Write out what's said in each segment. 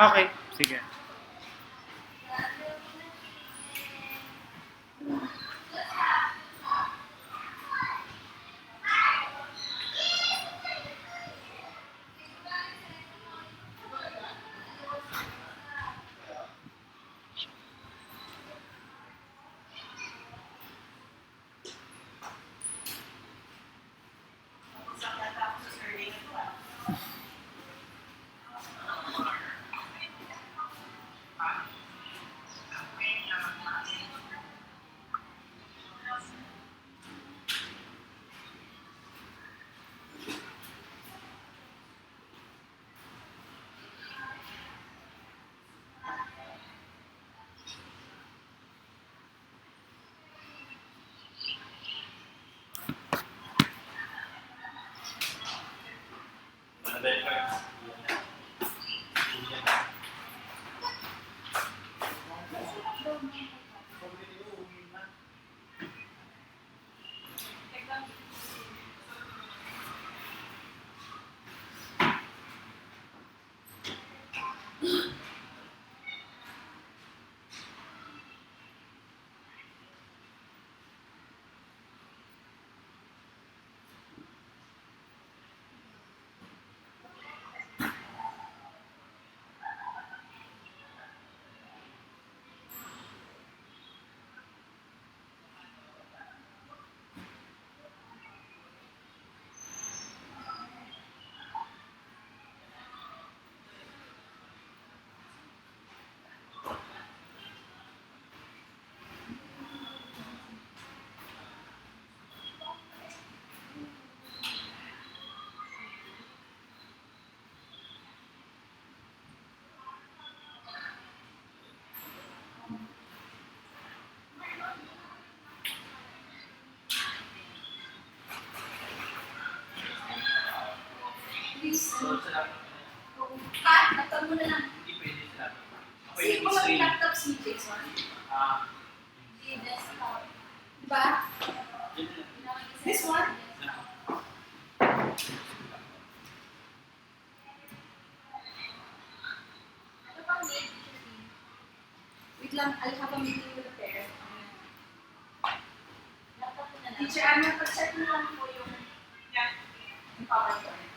Okay, sige. Please. Ha? Laptop mo na lang. Kasi kung may laptop si Jason. Di desktop. Diba? This one? Ito pang need. Wait lang, I'll have a meeting with the parents. Laptop mo na lang. Teacher, pag-check mo lang po yung PowerPoint.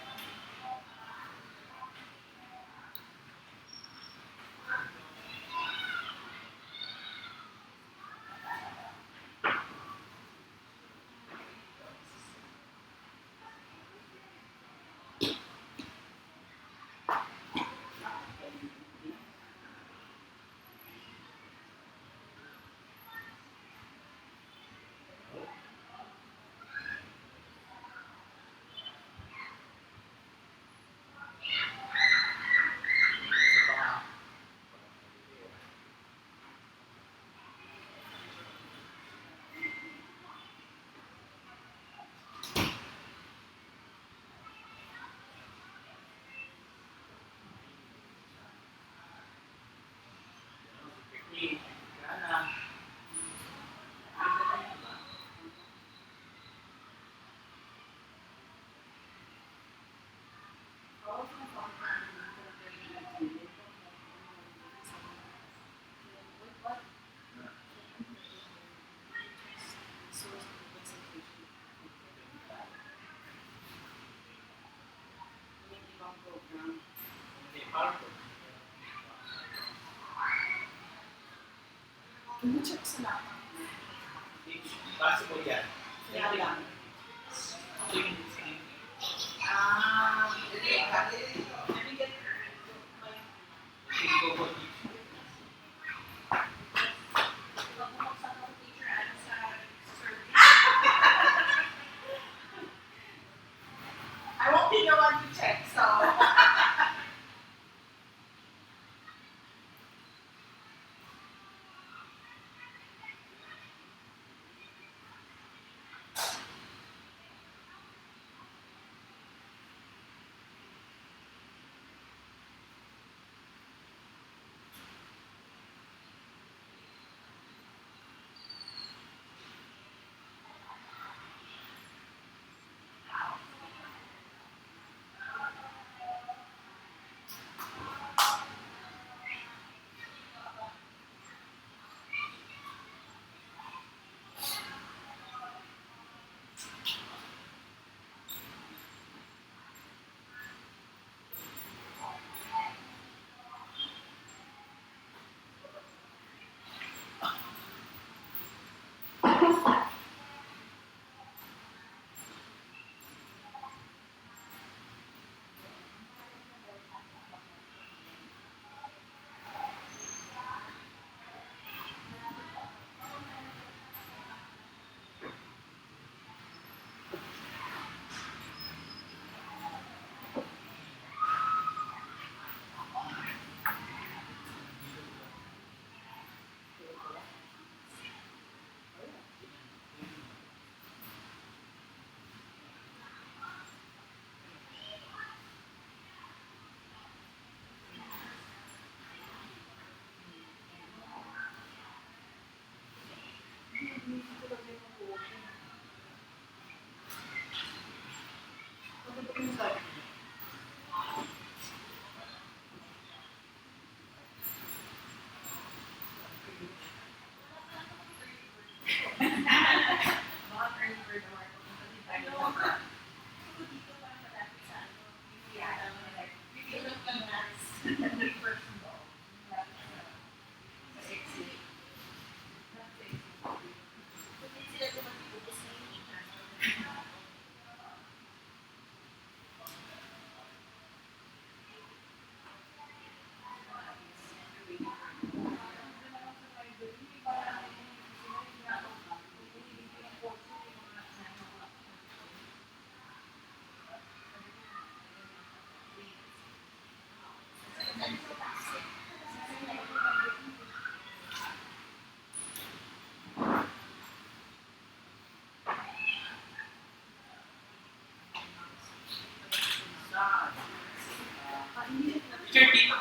Check sa laptop. Possible yan. Kaya lang. Okay. Let me get I won't be the one to check, so. Teacher,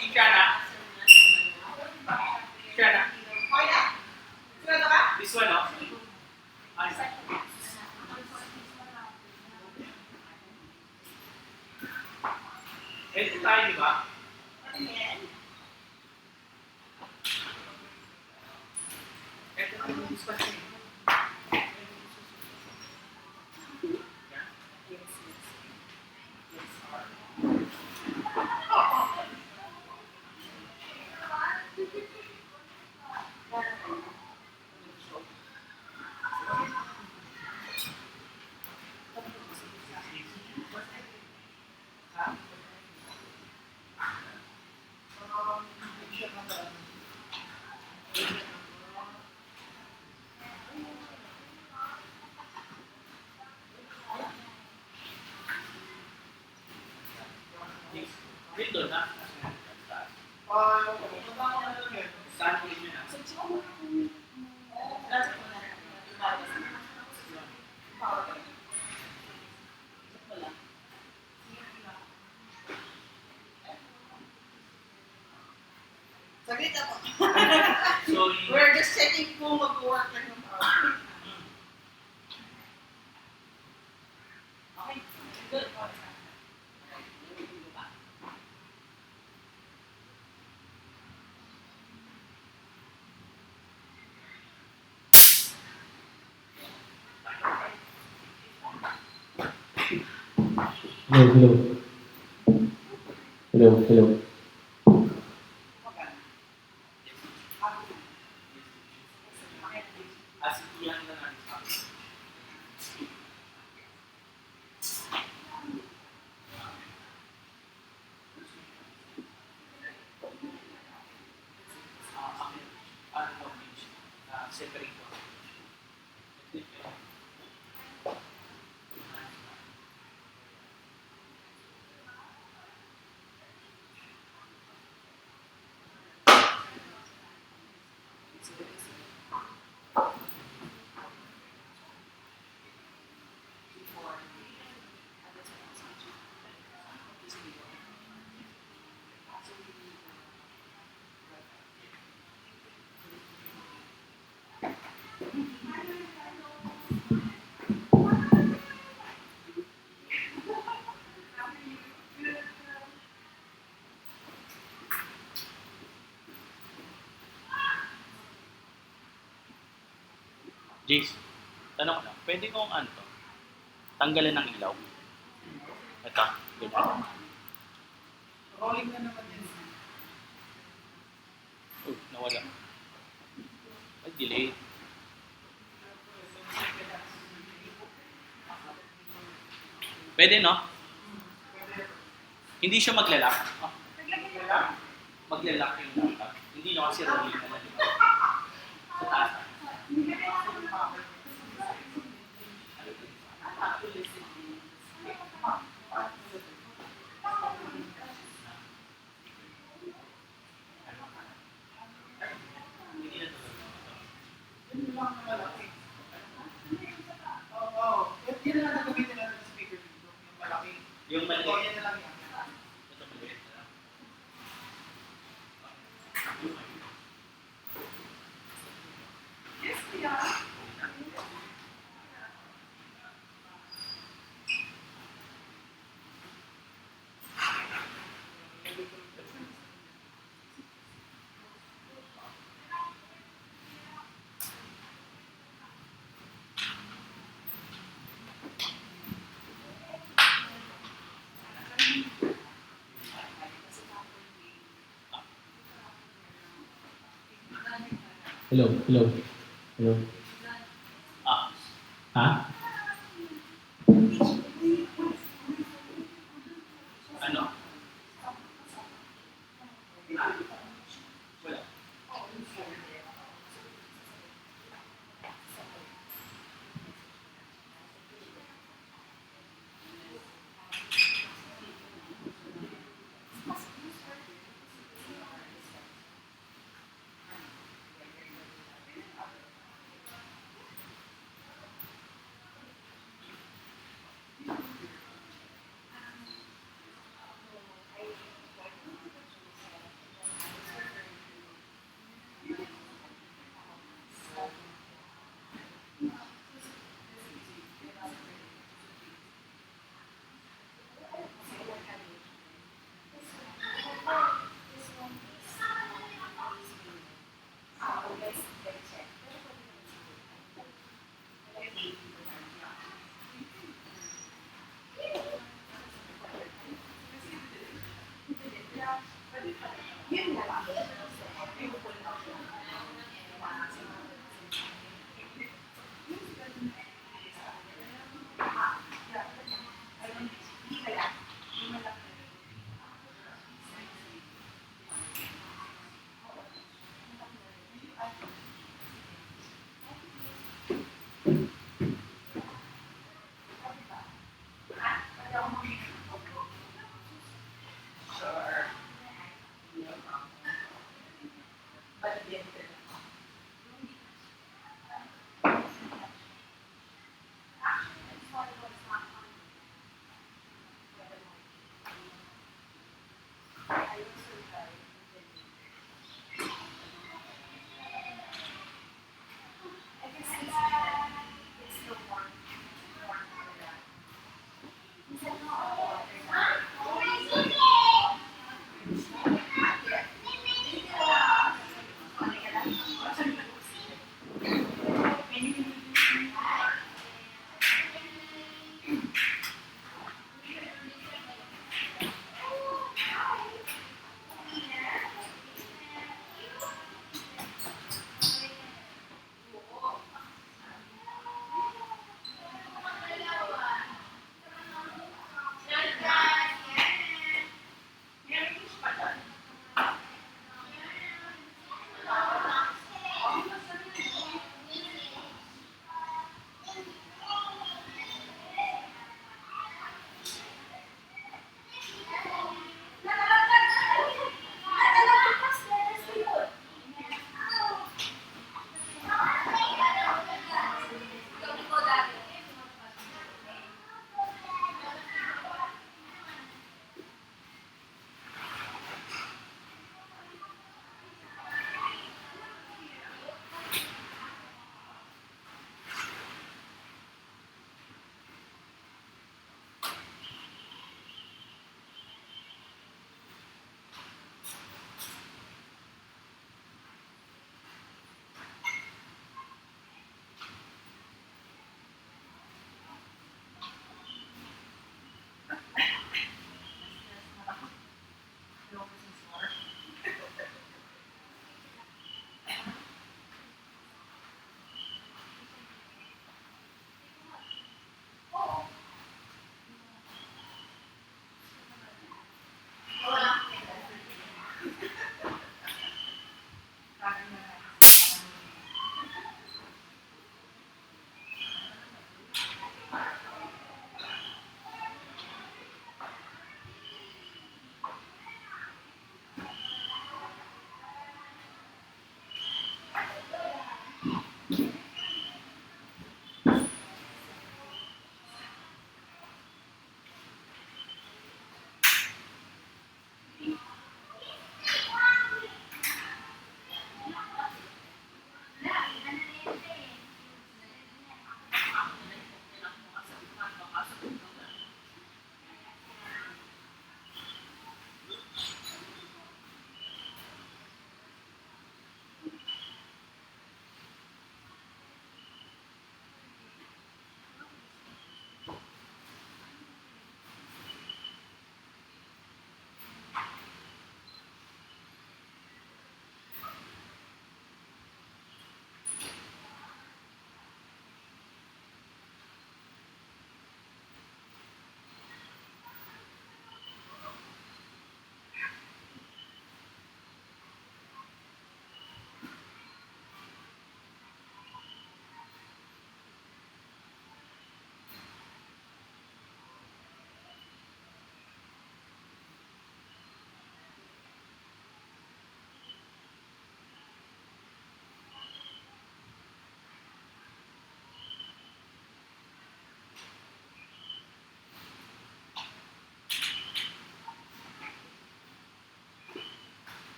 teacher na. Teacher na. This one, no? Ito tayo, di ba? Ito tayo yung discussion. Dito na. Saan ko yun na? Saglit ako. So, We're just checking kung mag-work na yung power. Okay. Good. Hello, hello. Hello, hello. as iyan na natin. Separate ko. Jace, tanong ko lang, pwede kong ano to? Tanggalin ng ilaw? Ito, ganyan. Rolling na naman yan. Oh, nawala. Ay, delay. Pwede, no? Hindi siya maglalak. Oh. Maglalak yung laptop. Hindi na kasi rolling na lang. Sa taas. Yun lang na malaki. Oo. Yun lang na gamitin natin sa speaker dito. Yung malaki. Yung maliit. Oo, yan na lang yan. Ito maliit na lang. Hello, hello, hello. Ah, Ha? ano? Wala.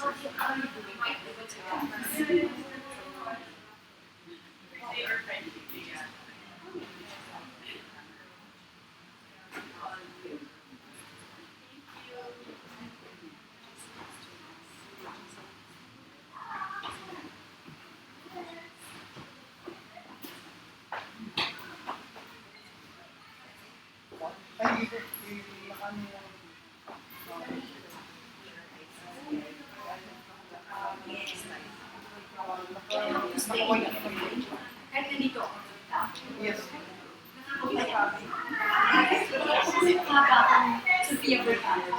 How you doing? What's your Ay, dito. Yung nakano yung... Naka-white na naman. Kahit nandito ako. Yes. Haba akong Sophia Bertano.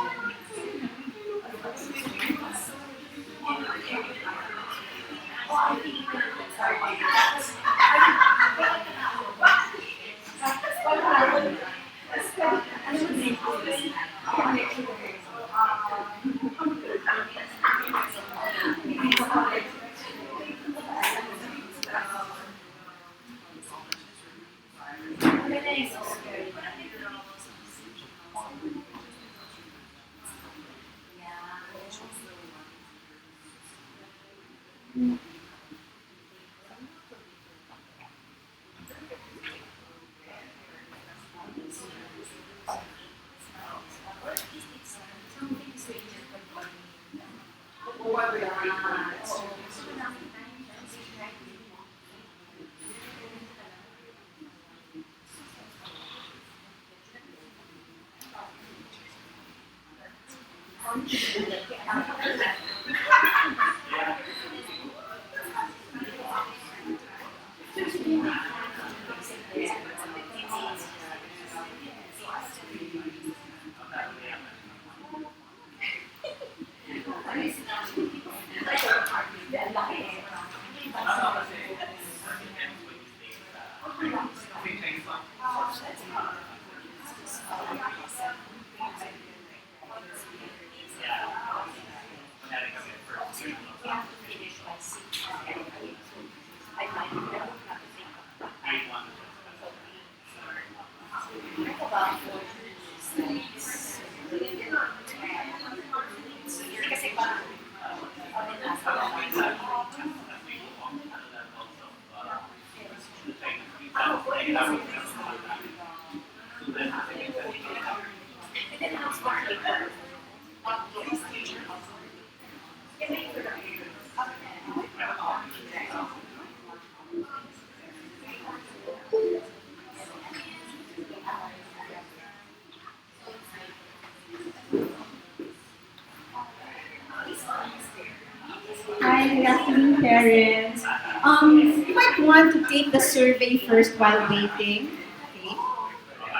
Hi, good afternoon, parents. You might want to take the survey first while waiting. Okay.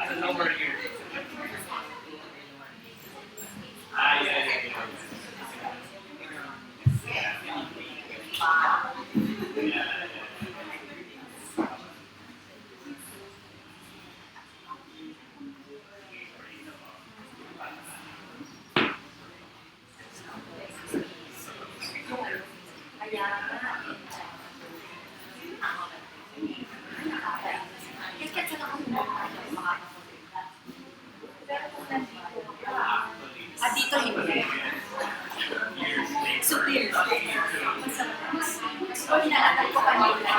It's over here. Ah, yeah, yeah, yeah. Dito hindi. Sutil. So, hinaatal ko kanila.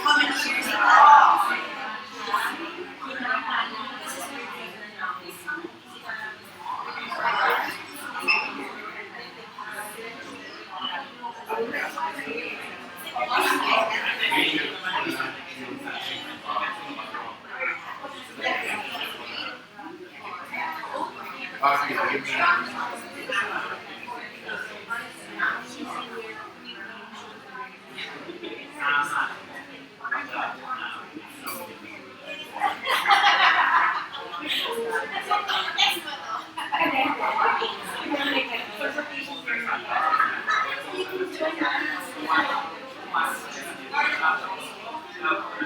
How many years ago? Oh,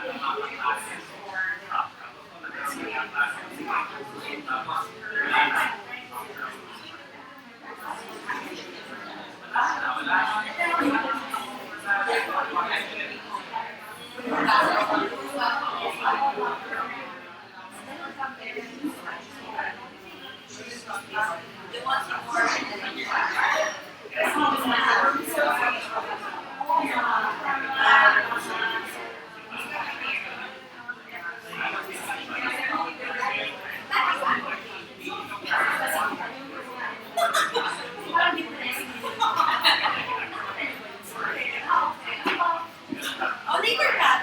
later ka.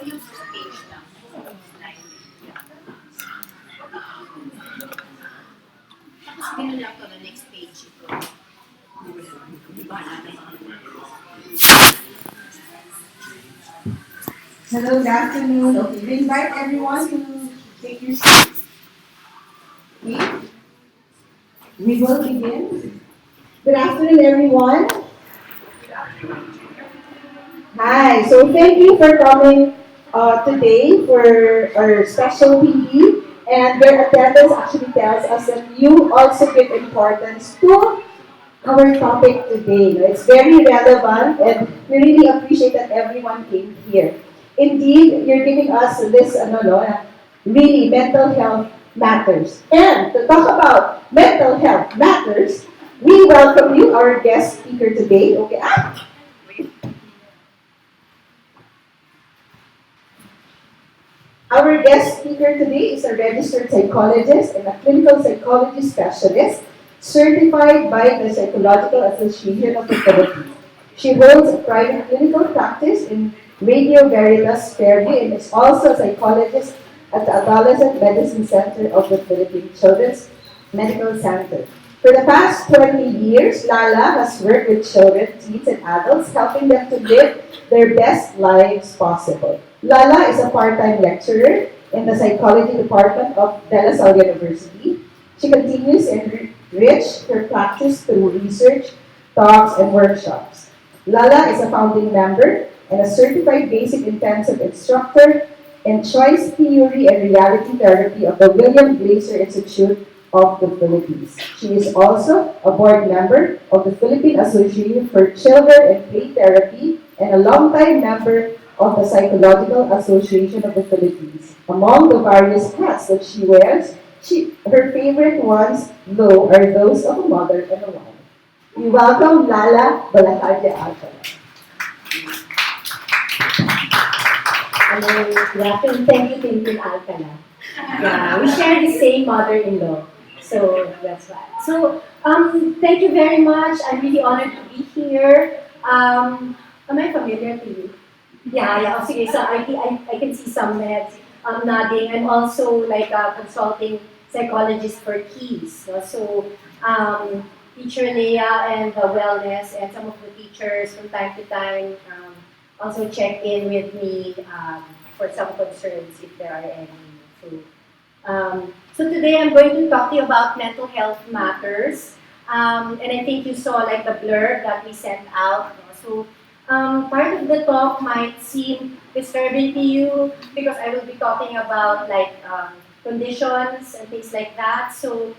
O yung first page lang. Tapos ganun lang to, the next page ito. Hello, good afternoon. Okay, we invite everyone to take your seats. Okay, we will begin. Good afternoon, everyone. Hi, so thank you for coming today for our special PD. And your attendance actually tells us that you also give importance to our topic today. No? It's very relevant and we really appreciate that everyone came here. Indeed, you're giving us this really mental health matters. And to talk about mental health matters, we welcome you, our guest speaker today. Okay, our guest speaker today is a registered psychologist and a clinical psychology specialist certified by the Psychological Association of the Philippines. She holds a private clinical practice in Radio Veritas Fairview and is also a psychologist at the Adolescent Medicine Center of the Philippine Children's Medical Center. For the past 20 years, Lala has worked with children, teens, and adults, helping them to live their best lives possible. Lala is a part-time lecturer in the psychology department of De La Salle University. She continues to enrich her practice through research, talks, and workshops. Lala is a founding member and a certified basic intensive instructor in choice theory and reality therapy of the William Glaser Institute of the Philippines. She is also a board member of the Philippine Association for Children and Play Therapy and a longtime member of the Psychological Association of the Philippines. Among the various hats that she wears, her favorite ones, though, are those of a mother and a wife. We welcome Lala Balacadia Alcala. Hello, good afternoon. Thank you, Tintin Alcala. Yeah, we share the same mother-in-law. So that's why. So thank you very much. I'm really honored to be here. Am I familiar to you? Yeah. Oh, sige. So I can see some heads nodding. I'm also like a consulting psychologist for Keys. No? So teacher Leah and the wellness and some of the teachers from time to time also check in with me for some concerns if there are any. So today I'm going to talk to you about mental health matters. And I think you saw like the blurb that we sent out. No? So part of the talk might seem disturbing to you because I will be talking about like conditions and things like that. So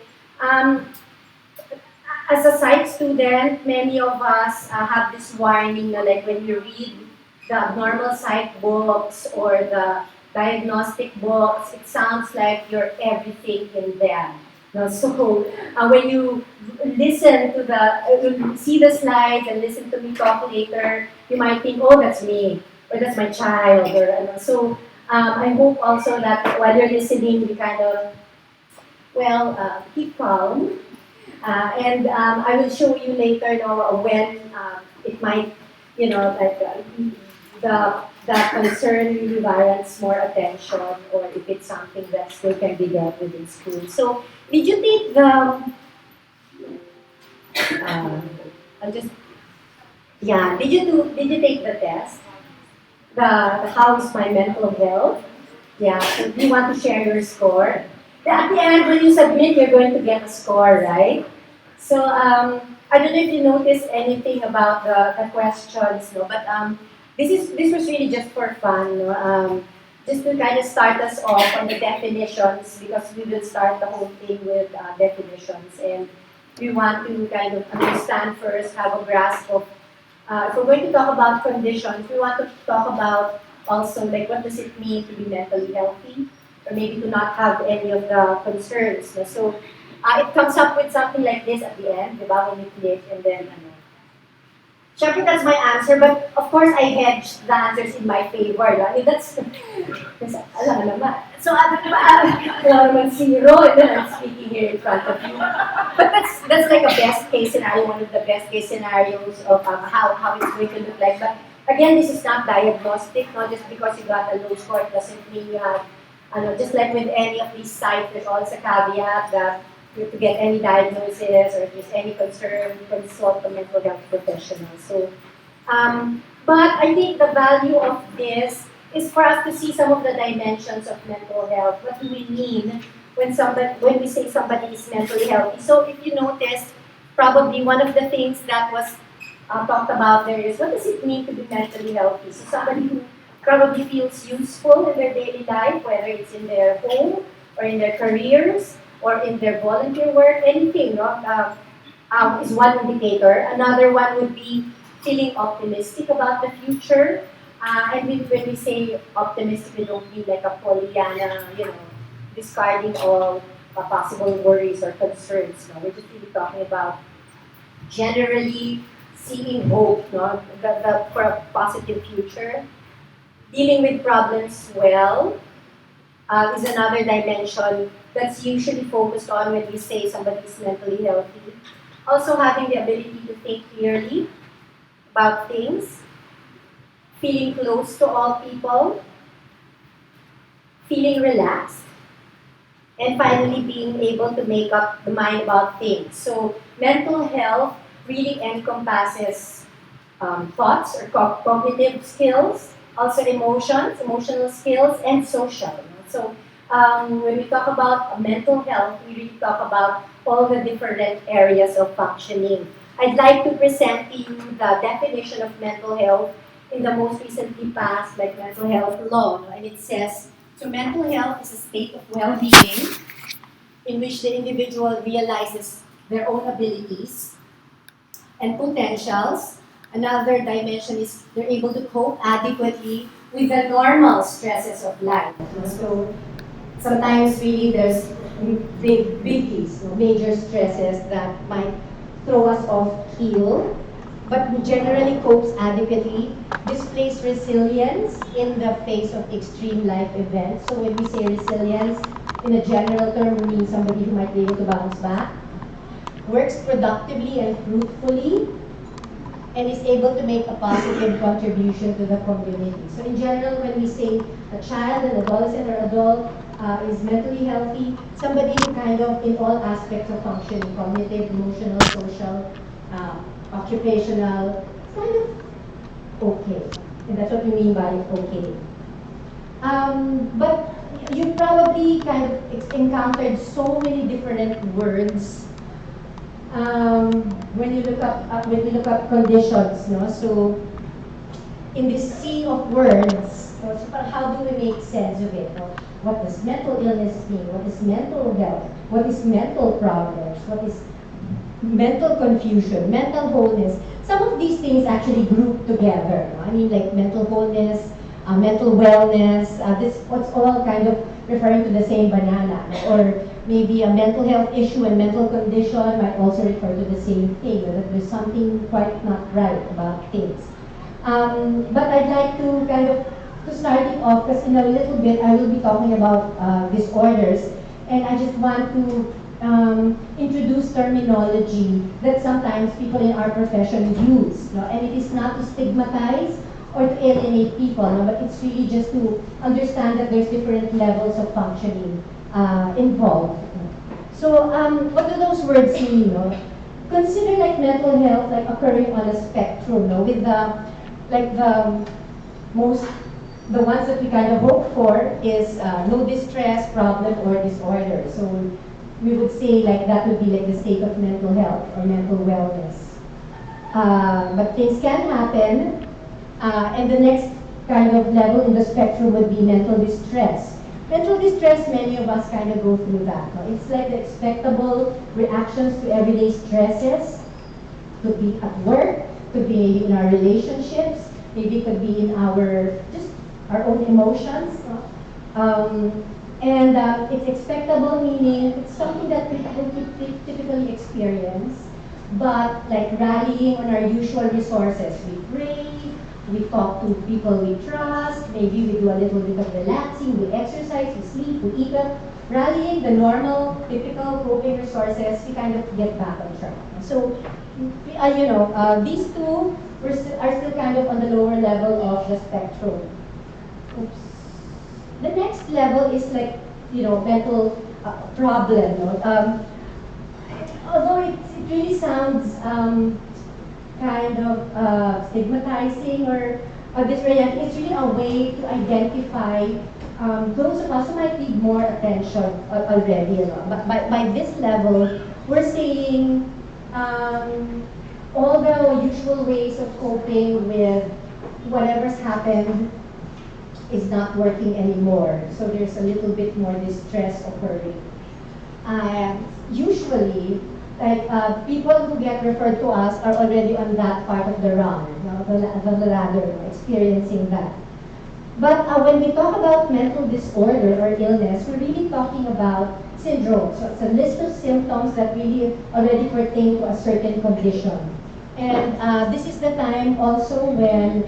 as a psych student, many of us have this warning na like when you read the abnormal psych books or the diagnostic books, it sounds like you're everything in them. No, so when you listen to see the slides and listen to me talk later, you might think, oh, that's me, or that's my child, or so. I hope also that while you're listening, you kind of keep calm, and I will show you later, when it might, like the concern really warrants more attention, or if it's something that still can be dealt with in school. So, did you take the? Uh, I'll just yeah. Did you take the test? The how is my mental health? Yeah. So, do you want to share your score? At the end, when you submit, you're going to get a score, right? So I don't know if you noticed anything about the questions, no, but this was really just for fun, no? Just to kind of start us off on the definitions, because we will start the whole thing with definitions, and we want to kind of understand first, have a grasp of. If we're going to talk about conditions, we want to talk about also like what does it mean to be mentally healthy, or maybe to not have any of the concerns. No? So it comes up with something like this at the end, di ba, when you click, and then, Siyempre, that's my answer, but of course, I hedged the answers in my favor. I mean, that's alam mo naman. So, wala naman zero, and then I'm speaking here in front of you. But that's like a best case scenario, one of the best case scenarios of how it's going to look like. But again, this is not diagnostic, not just because you got a low score, it doesn't mean you have, just like with any of these sites, there's always a caveat that to get any diagnosis or if there's any concern, consult a mental health professional. So, but I think the value of this is for us to see some of the dimensions of mental health. What do we mean when we say somebody is mentally healthy? So, if you notice, probably one of the things that was talked about there is what does it mean to be mentally healthy? So, somebody who probably feels useful in their daily life, whether it's in their home or in their careers, or in their volunteer work, anything, no? Is one indicator. Another one would be feeling optimistic about the future. And when we say optimistic, we don't mean like a Pollyanna, discarding all possible worries or concerns. No? We're just really talking about generally seeing hope, no? For a positive future. Dealing with problems well is another dimension that's usually focused on when we say somebody is mentally healthy. Also having the ability to think clearly about things, feeling close to all people, feeling relaxed, and finally being able to make up the mind about things. So mental health really encompasses thoughts or cognitive skills, also emotions, emotional skills, and social. So when we talk about mental health, we really talk about all the different areas of functioning. I'd like to present to you the definition of mental health in the most recently passed mental health law. And it says, so mental health is a state of well-being in which the individual realizes their own abilities and potentials. Another dimension is they're able to cope adequately with the normal stresses of life. So sometimes really there's big biggies, major stresses that might throw us off keel, but generally copes adequately, displays resilience in the face of extreme life events. So when we say resilience, in a general term, we mean somebody who might be able to bounce back, works productively and fruitfully, and is able to make a positive contribution to the community. So in general, when we say a child, an adolescent or adult is mentally healthy, somebody who kind of in all aspects of functioning, cognitive, emotional, social, occupational, it's kind of okay. And that's what we mean by okay. But you've probably kind of encountered so many different words when you look up conditions, no? So in this sea of words, no? So how do we make sense of it? No? What does mental illness mean? What is mental health? What is mental problems? What is mental confusion? Mental wholeness? Some of these things actually group together. No? I mean, like mental wholeness, mental wellness. This what's all kind of referring to the same banana, no? Or maybe a mental health issue and mental condition might also refer to the same thing, that there's something quite not right about things. But I'd like to kind of to start it off, because in a little bit I will be talking about disorders, and I just want to introduce terminology that sometimes people in our profession use, no? And it is not to stigmatize or to alienate people, no? But it's really just to understand that there's different levels of functioning involved. So what do those words mean? No? Consider like mental health like occurring on a spectrum, no? With the most, the ones that we kind of hope for is no distress, problem, or disorder. So we would say like that would be like the state of mental health or mental wellness. But things can happen, and the next kind of level in the spectrum would be mental distress. Mental distress, many of us kind of go through that. No? It's like the expectable reactions to everyday stresses. Could be at work, could be maybe in our relationships, maybe it could be in our just our own emotions. And it's expectable, meaning it's something that people typically experience, but like rallying on our usual resources. We pray, we talk to people we trust, maybe we do a little bit of relaxing, we exercise, we sleep, we eat up. Rallying the normal, typical coping resources, we kind of get back on track. So, these two are still kind of on the lower level of the spectrum. Oops. The next level is like, mental problem. No? Although it really sounds kind of stigmatizing or disorienting, it's really a way to identify those of us who might need more attention already. But by this level, we're saying all the usual ways of coping with whatever's happened is not working anymore. So there's a little bit more distress occurring. Usually, like people who get referred to us are already on that part of the rung, the ladder, experiencing that. But when we talk about mental disorder or illness, we're really talking about syndrome. So it's a list of symptoms that really already pertain to a certain condition. And this is the time also when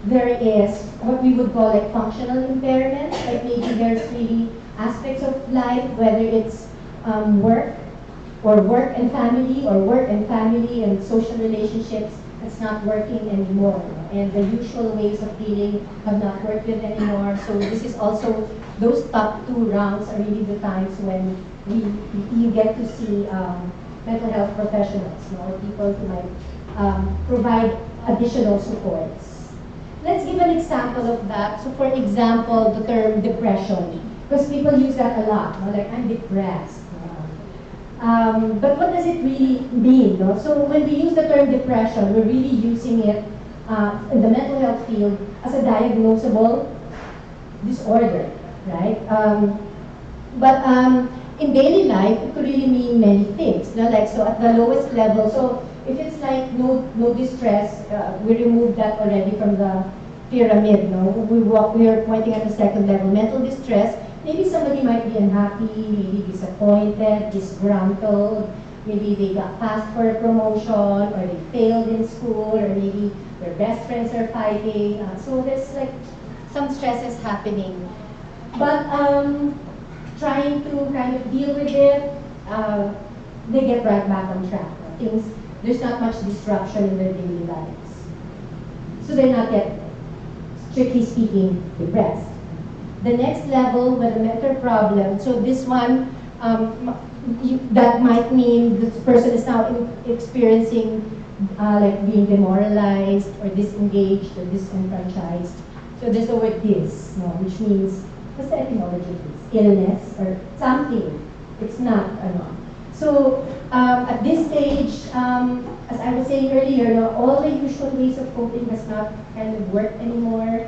there is what we would call like functional impairment. Like maybe there's really aspects of life, whether it's work or work and family, or work and family and social relationships that's not working anymore. And the usual ways of dealing have not worked with anymore. So this is also, those top two rounds are really the times when you get to see mental health professionals, or people who might provide additional supports. Let's give an example of that. So for example, the term depression, because people use that a lot, like I'm depressed. But what does it really mean? No? So when we use the term depression, we're really using it in the mental health field as a diagnosable disorder, right? But in daily life, it could really mean many things. No? Like, so at the lowest level, so if it's like no distress, we remove that already from the pyramid. No? We are pointing at the second level, mental distress. Maybe somebody might be unhappy, maybe disappointed, disgruntled, maybe they got passed for a promotion, or they failed in school, or maybe their best friends are fighting. So there's like some stresses happening. But trying to kind of deal with it, they get right back on track. There's not much disruption in their daily lives. So they're not yet, strictly speaking, depressed. The next level with a mental problem, so this one, that might mean this person is now experiencing like being demoralized or disengaged or disenfranchised. So there's the word dis, no, which means, what's the etymology of this? Illness or something. It's not, So at this stage, as I was saying earlier, all the usual ways of coping has not kind of worked anymore.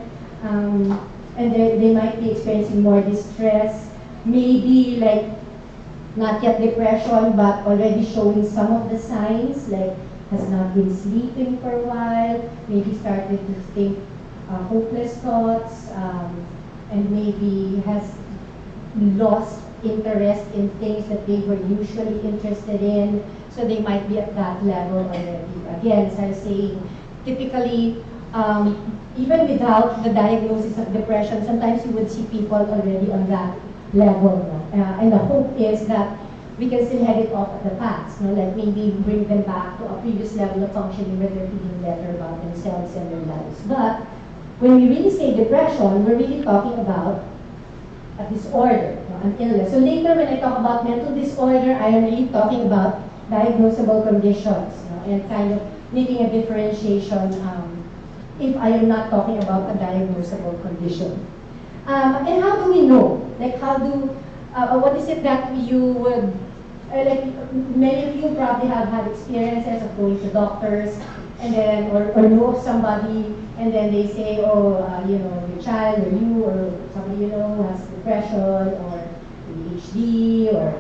And they might be experiencing more distress, maybe like not yet depression, but already showing some of the signs, like has not been sleeping for a while, maybe started to think hopeless thoughts, and maybe has lost interest in things that they were usually interested in. So they might be at that level already. Again, as I was saying, typically, even without the diagnosis of depression, sometimes you would see people already on that level. No? And the hope is that we can still head it off at the past. No? Like maybe bring them back to a previous level of functioning where they're feeling better about themselves and their lives. But when we really say depression, we're really talking about a disorder, no? An illness. So later when I talk about mental disorder, I am really talking about diagnosable conditions, no? And kind of making a differentiation if I am not talking about a diagnosable condition. And how do we know? Like how do, what is it that you would, like many of you probably have had experiences of going to doctors and then, or know of somebody and then they say, oh, you know, your child or you or somebody you know has depression or ADHD or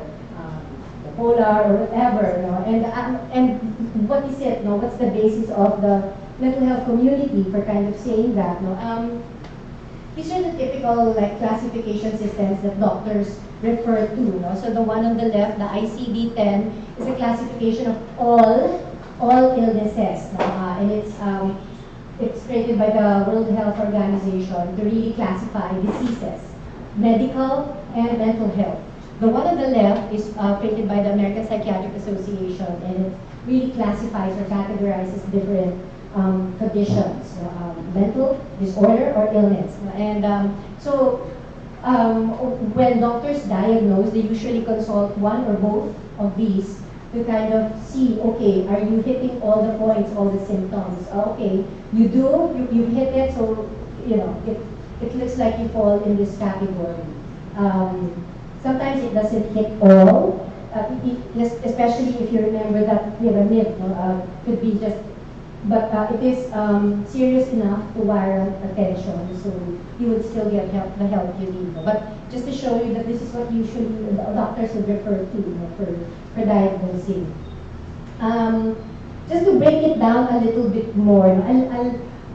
bipolar or whatever, no? And what is it, no? What's the basis of the mental health community for kind of saying that, no? These are the typical like classification systems that doctors refer to, no? So the one on the left, the ICD-10, is a classification of all illnesses, no? And it's created by the World Health Organization to really classify diseases, medical and mental health. The one on the left is created by the American Psychiatric Association, and it really classifies or categorizes different conditions, mental disorder or illness. And when doctors diagnose, they usually consult one or both of these to kind of see, okay, are you hitting all the points, all the symptoms? Okay, you do, you hit it, so you know it looks like you fall in this category. Sometimes it doesn't hit all, especially if you remember that pyramid could be just, but it is serious enough to warrant attention, so you would still get the help you need. But just to show you that this is what usually the doctors would refer to, you know, for diagnosing. Just to break it down a little bit more,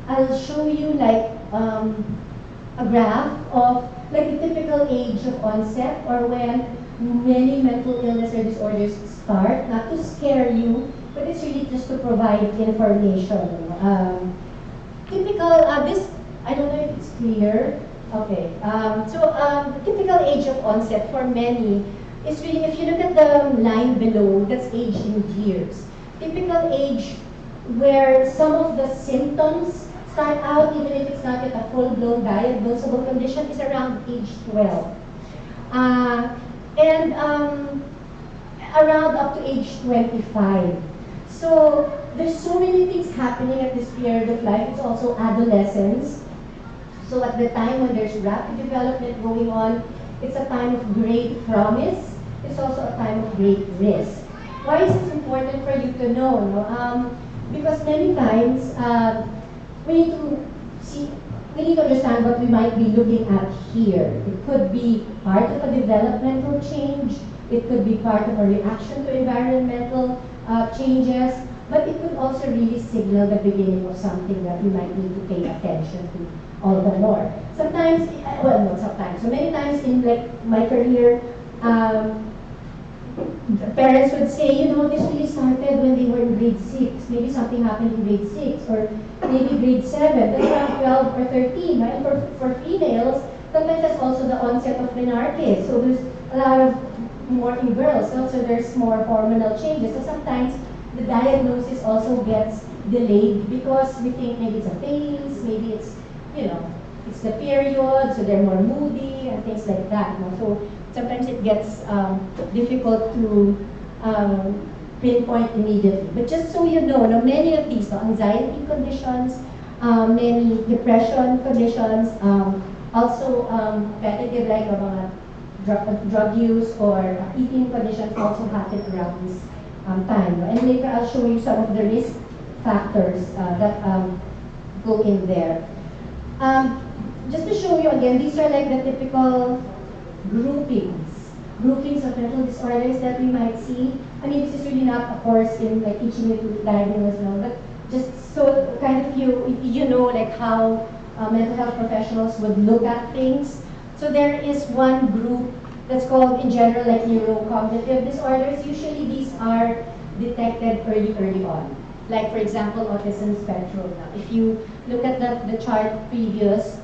I'll show you like a graph of like the typical age of onset or when many mental illness or disorders start, not to scare you, but it's really just to provide information. Typical, this, I don't know if it's clear. Okay, the typical age of onset for many is really, if you look at the line below, that's age in years. Typical age where some of the symptoms start out, even if it's not yet a full-blown diagnosable condition, is around age 12. And around up to age 25. So there's so many things happening at this period of life. It's also adolescence. So at the time when there's rapid development going on, it's a time of great promise. It's also a time of great risk. Why is it important for you to know? No? Because many times we need to understand what we might be looking at here. It could be part of a developmental change. It could be part of a reaction to environmental changes. But it could also really signal the beginning of something that we might need to pay attention to all the more. Sometimes, well, not sometimes. So many times in like my career, parents would say, you know, this really started when they were in grade 6. Maybe something happened in grade 6 or maybe grade 7. That's around 12 or 13. Right? For females, sometimes that's also the onset of menarche. So there's a lot of more in girls. So there's more hormonal changes. So sometimes the diagnosis also gets delayed because we think maybe it's a phase, maybe it's, you know, it's the period, so they're more moody and things like that. You know? So sometimes it gets difficult to pinpoint immediately. But just so you know, many of these, anxiety conditions, many depression conditions, also repetitive like drug use or eating conditions also happen around this time. And later I'll show you some of the risk factors that go in there. Just to show you again, these are like the typical groupings of mental disorders that we might see. I mean, this is really not a course in like teaching you to diagnose, no, but just so kind of you know like how mental health professionals would look at things. So there is one group that's called in general like neurocognitive disorders. Usually these are detected early on. Like for example, autism spectrum. Now, if you look at the chart previous,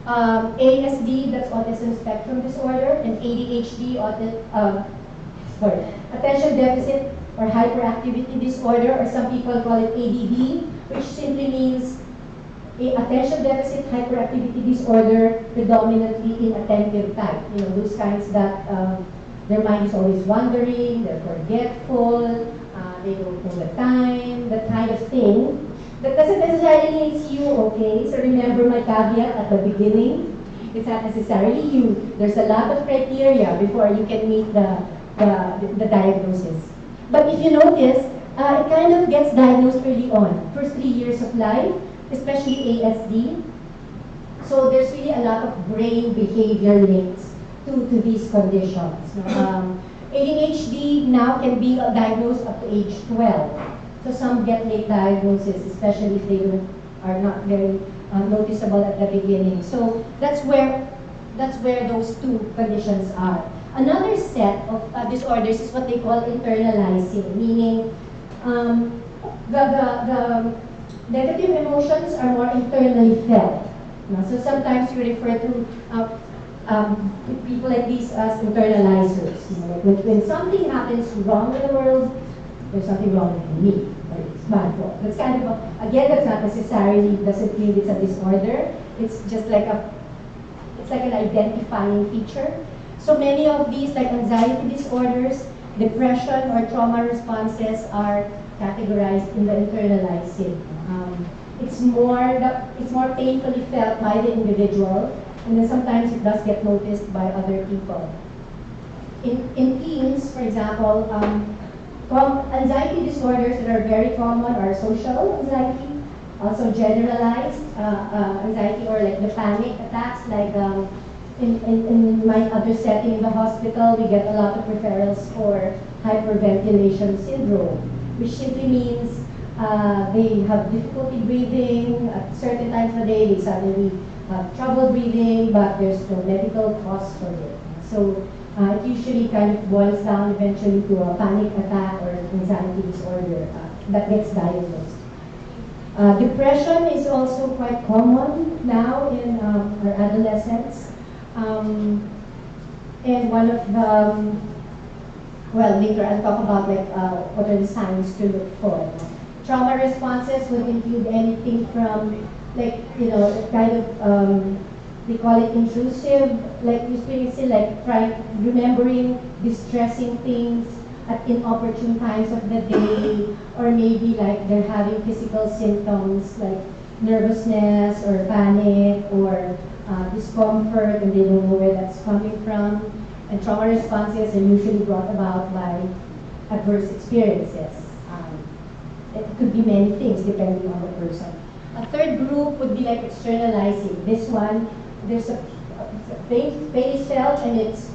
ASD, that's autism spectrum disorder, and ADHD, attention deficit or hyperactivity disorder, or some people call it ADD, which simply means attention deficit hyperactivity disorder, predominantly inattentive type. You know, those kinds that their mind is always wandering, they're forgetful, they don't know the time, that kind of thing. That doesn't necessarily mean it's you, okay? So remember my caveat at the beginning. It's not necessarily you. There's a lot of criteria before you can meet the diagnosis. But if you notice, it kind of gets diagnosed early on, first 3 years of life, especially ASD. So there's really a lot of brain behavior links to these conditions. ADHD now can be diagnosed up to age 12. So some get late diagnosis, especially if they are not very noticeable at the beginning. So that's where those two conditions are. Another set of disorders is what they call internalizing, meaning the negative emotions are more internally felt. So sometimes you refer to people like these as internalizers. Like when something happens wrong in the world, there's something wrong with me. Like it's my fault. That's kind of again, that's not necessarily doesn't mean it's a disorder. It's just like an identifying feature. So many of these, like anxiety disorders, depression, or trauma responses, are categorized in the internalizing. It's more painfully felt by the individual, and then sometimes it does get noticed by other people. In teens, for example, anxiety disorders that are very common are social anxiety, also generalized anxiety, or like the panic attacks. Like in my other setting in the hospital, we get a lot of referrals for hyperventilation syndrome, which simply means they have difficulty breathing. At certain times of the day, they suddenly have trouble breathing, but there's no medical cause for it. So it usually kind of boils down eventually to a panic attack or anxiety disorder that gets diagnosed. Depression is also quite common now in our adolescents. And one of the, well, later I'll talk about like what are the signs to look for. Trauma responses would include anything from like, kind of, they call it intrusive, like experiencing like remembering distressing things at inopportune times of the day, or maybe like they're having physical symptoms like nervousness or panic or discomfort, and they don't know where that's coming from. And trauma responses are usually brought about by adverse experiences. It could be many things depending on the person. A third group would be like externalizing. This one, there's a pain is felt, and it's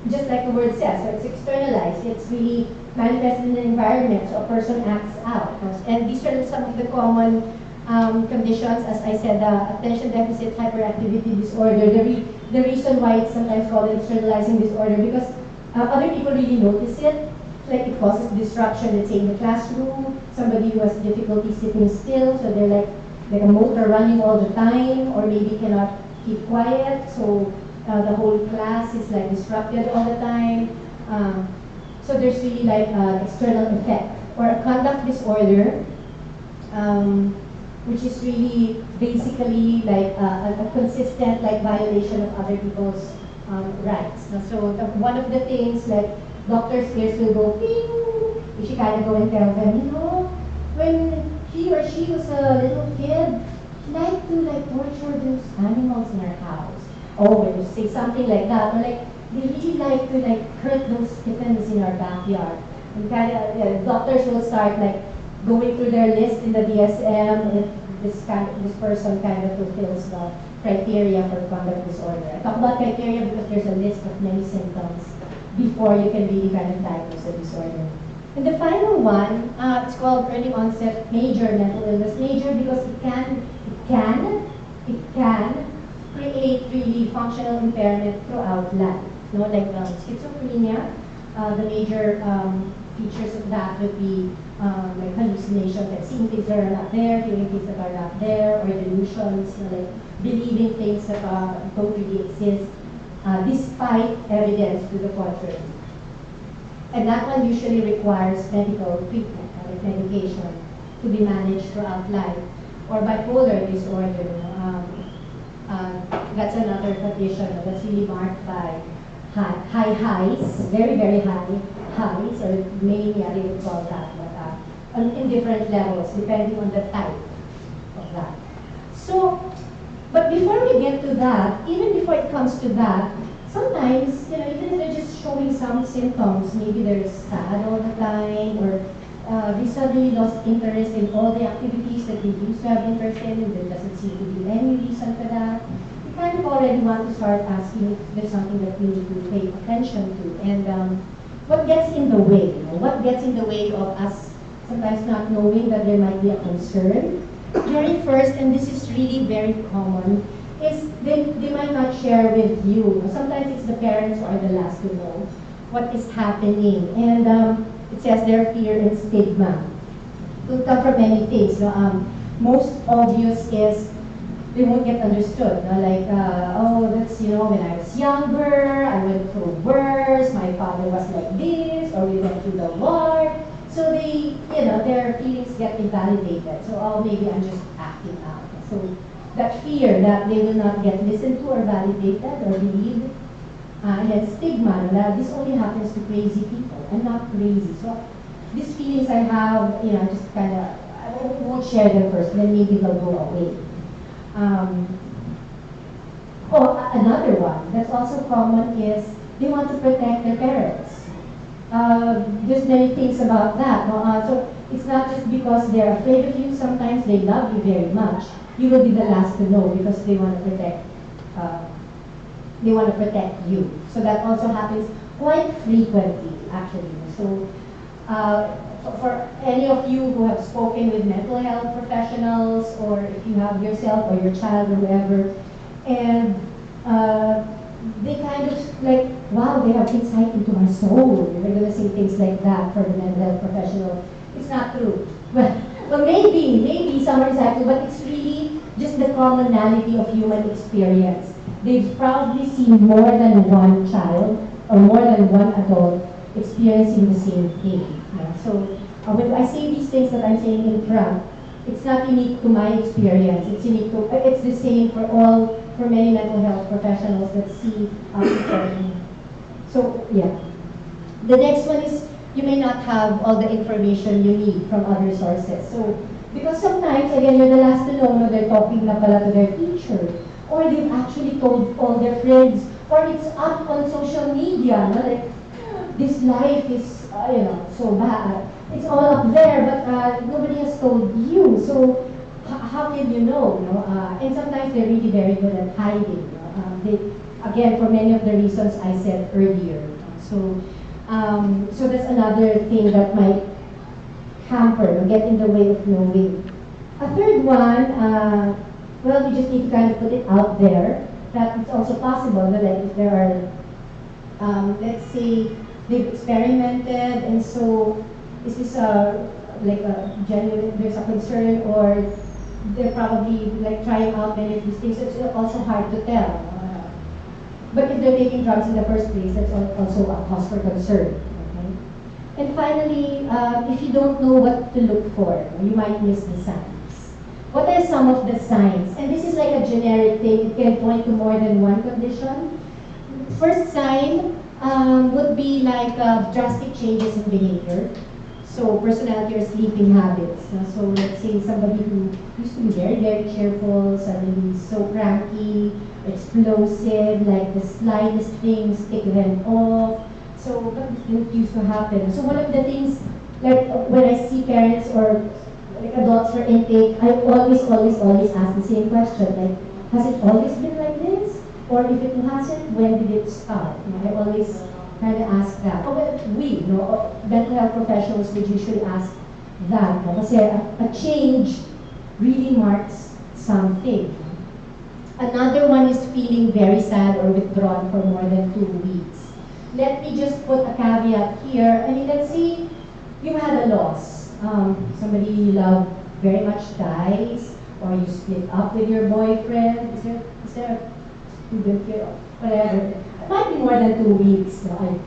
just like the word says, so it's externalized. It's really manifested in the environment, so a person acts out. And these are some of the common conditions. As I said, attention deficit hyperactivity disorder. The reason why it's sometimes called an externalizing disorder, because other people really notice it. Like it causes disruption, let's say in the classroom, somebody who has difficulty sitting still, so they're like a motor running all the time, or maybe cannot keep quiet, so the whole class is like disrupted all the time. So there's really like an external effect. Or a conduct disorder, which is really basically like a consistent like violation of other people's rights. So one of the things, like doctor's ears will go ping if you kind of go and tell them, when he or she was a little kid, she liked to like torture those animals in her house. Oh, when you say something like that, or like they really like to like hurt those kittens in our backyard. And kind of doctors will start like going through their list in the DSM, and this person kind of fulfills the criteria for conduct disorder. I talk about criteria because there's a list of many symptoms before you can really kind of diagnose the disorder. And the final one, it's called early onset major mental illness. Major because it can create really functional impairment throughout life. like schizophrenia. The major features of that would be like hallucinations, like seeing things that are not there, hearing things that are not there, or delusions, like believing things that don't really exist, despite evidence to the contrary. And that one usually requires medical treatment, like medication, to be managed throughout life. Or bipolar disorder, that's another condition that's really marked by high highs, very, very high highs, or mania, they would call that, but in different levels, depending on the type of that. So, but before we get to that, even before it comes to that, sometimes, even if they're just showing some symptoms, maybe they're sad all the time, or they suddenly lost interest in all the activities that they used to have interest in, and there doesn't seem to be any reason for that. You kind of already want to start asking if there's something that we need to pay attention to. And what gets in the way? What gets in the way of us sometimes not knowing that there might be a concern? Very first, and this is really very common, is they might not share with you. Sometimes it's the parents who are the last to know what is happening. And it says their fear and stigma. It will come from many things. Most obvious is they won't get understood. Like, oh, that's, when I was younger, I went through worse, my father was like this, or we went through the war. So they, their feelings get invalidated. So, oh, maybe I'm just acting out. So that fear that they will not get listened to or validated or believed. And then stigma, that this only happens to crazy people. I'm not crazy. So these feelings I have, just kind of, I won't share them first, then maybe they'll go away. Another one that's also common is they want to protect their parents. There's many things about that. So it's not just because they're afraid of you. Sometimes they love you very much. You will be the last to know because they want to protect. They want to protect you. So that also happens quite frequently, actually. So for any of you who have spoken with mental health professionals, or if you have yourself or your child or whoever, and they kind of like, wow, they have insight into my soul. They're going to say things like that for the mental health professional. It's not true. Well, maybe some are insightful, but it's really just the commonality of human experience. They've probably seen more than one child or more than one adult experiencing the same thing. So when I say these things that I'm saying in front, it's not unique to my experience. It's unique to, it's the same for many mental health professionals that see people. So yeah. The next one is you may not have all the information you need from other sources. So because sometimes, again, you're the last to know, they're talking na pala to their teacher, or they've actually told all their friends, or it's up on social media, like, this life is, so bad. It's all up there, but nobody has told you. So how can you know? And sometimes they're really very good at hiding. Again, for many of the reasons I said earlier. So that's another thing that might hamper or get in the way of knowing. A third one, well, we just need to kind of put it out there that it's also possible that if there are, let's say, they've experimented, and so is this like a genuine, there's a concern, or they're probably like trying out many of these things. It's also hard to tell. But if they're taking drugs in the first place, that's also a cause for concern. Okay? And finally, if you don't know what to look for, you might miss the signs. What are some of the signs? And this is like a generic thing. It can point to more than one condition. First sign would be like drastic changes in behavior. So personality or sleeping habits. So let's say somebody who used to be very, very cheerful, suddenly so cranky, explosive, like the slightest things tick them off. So that used to happen. So one of the things, like when I see parents or like adults for intake, I always ask the same question, like, has it always been like this? Or if it hasn't, when did it start? I always kind of ask that. We, mental health professionals would usually ask that. Because a change really marks something. Another one is feeling very sad or withdrawn for more than 2 weeks. Let me just put a caveat here. I mean, let's say you had a loss. Somebody you love very much dies, or you split up with your boyfriend. Is there a student here? Whatever. It might be more than 2 weeks. No?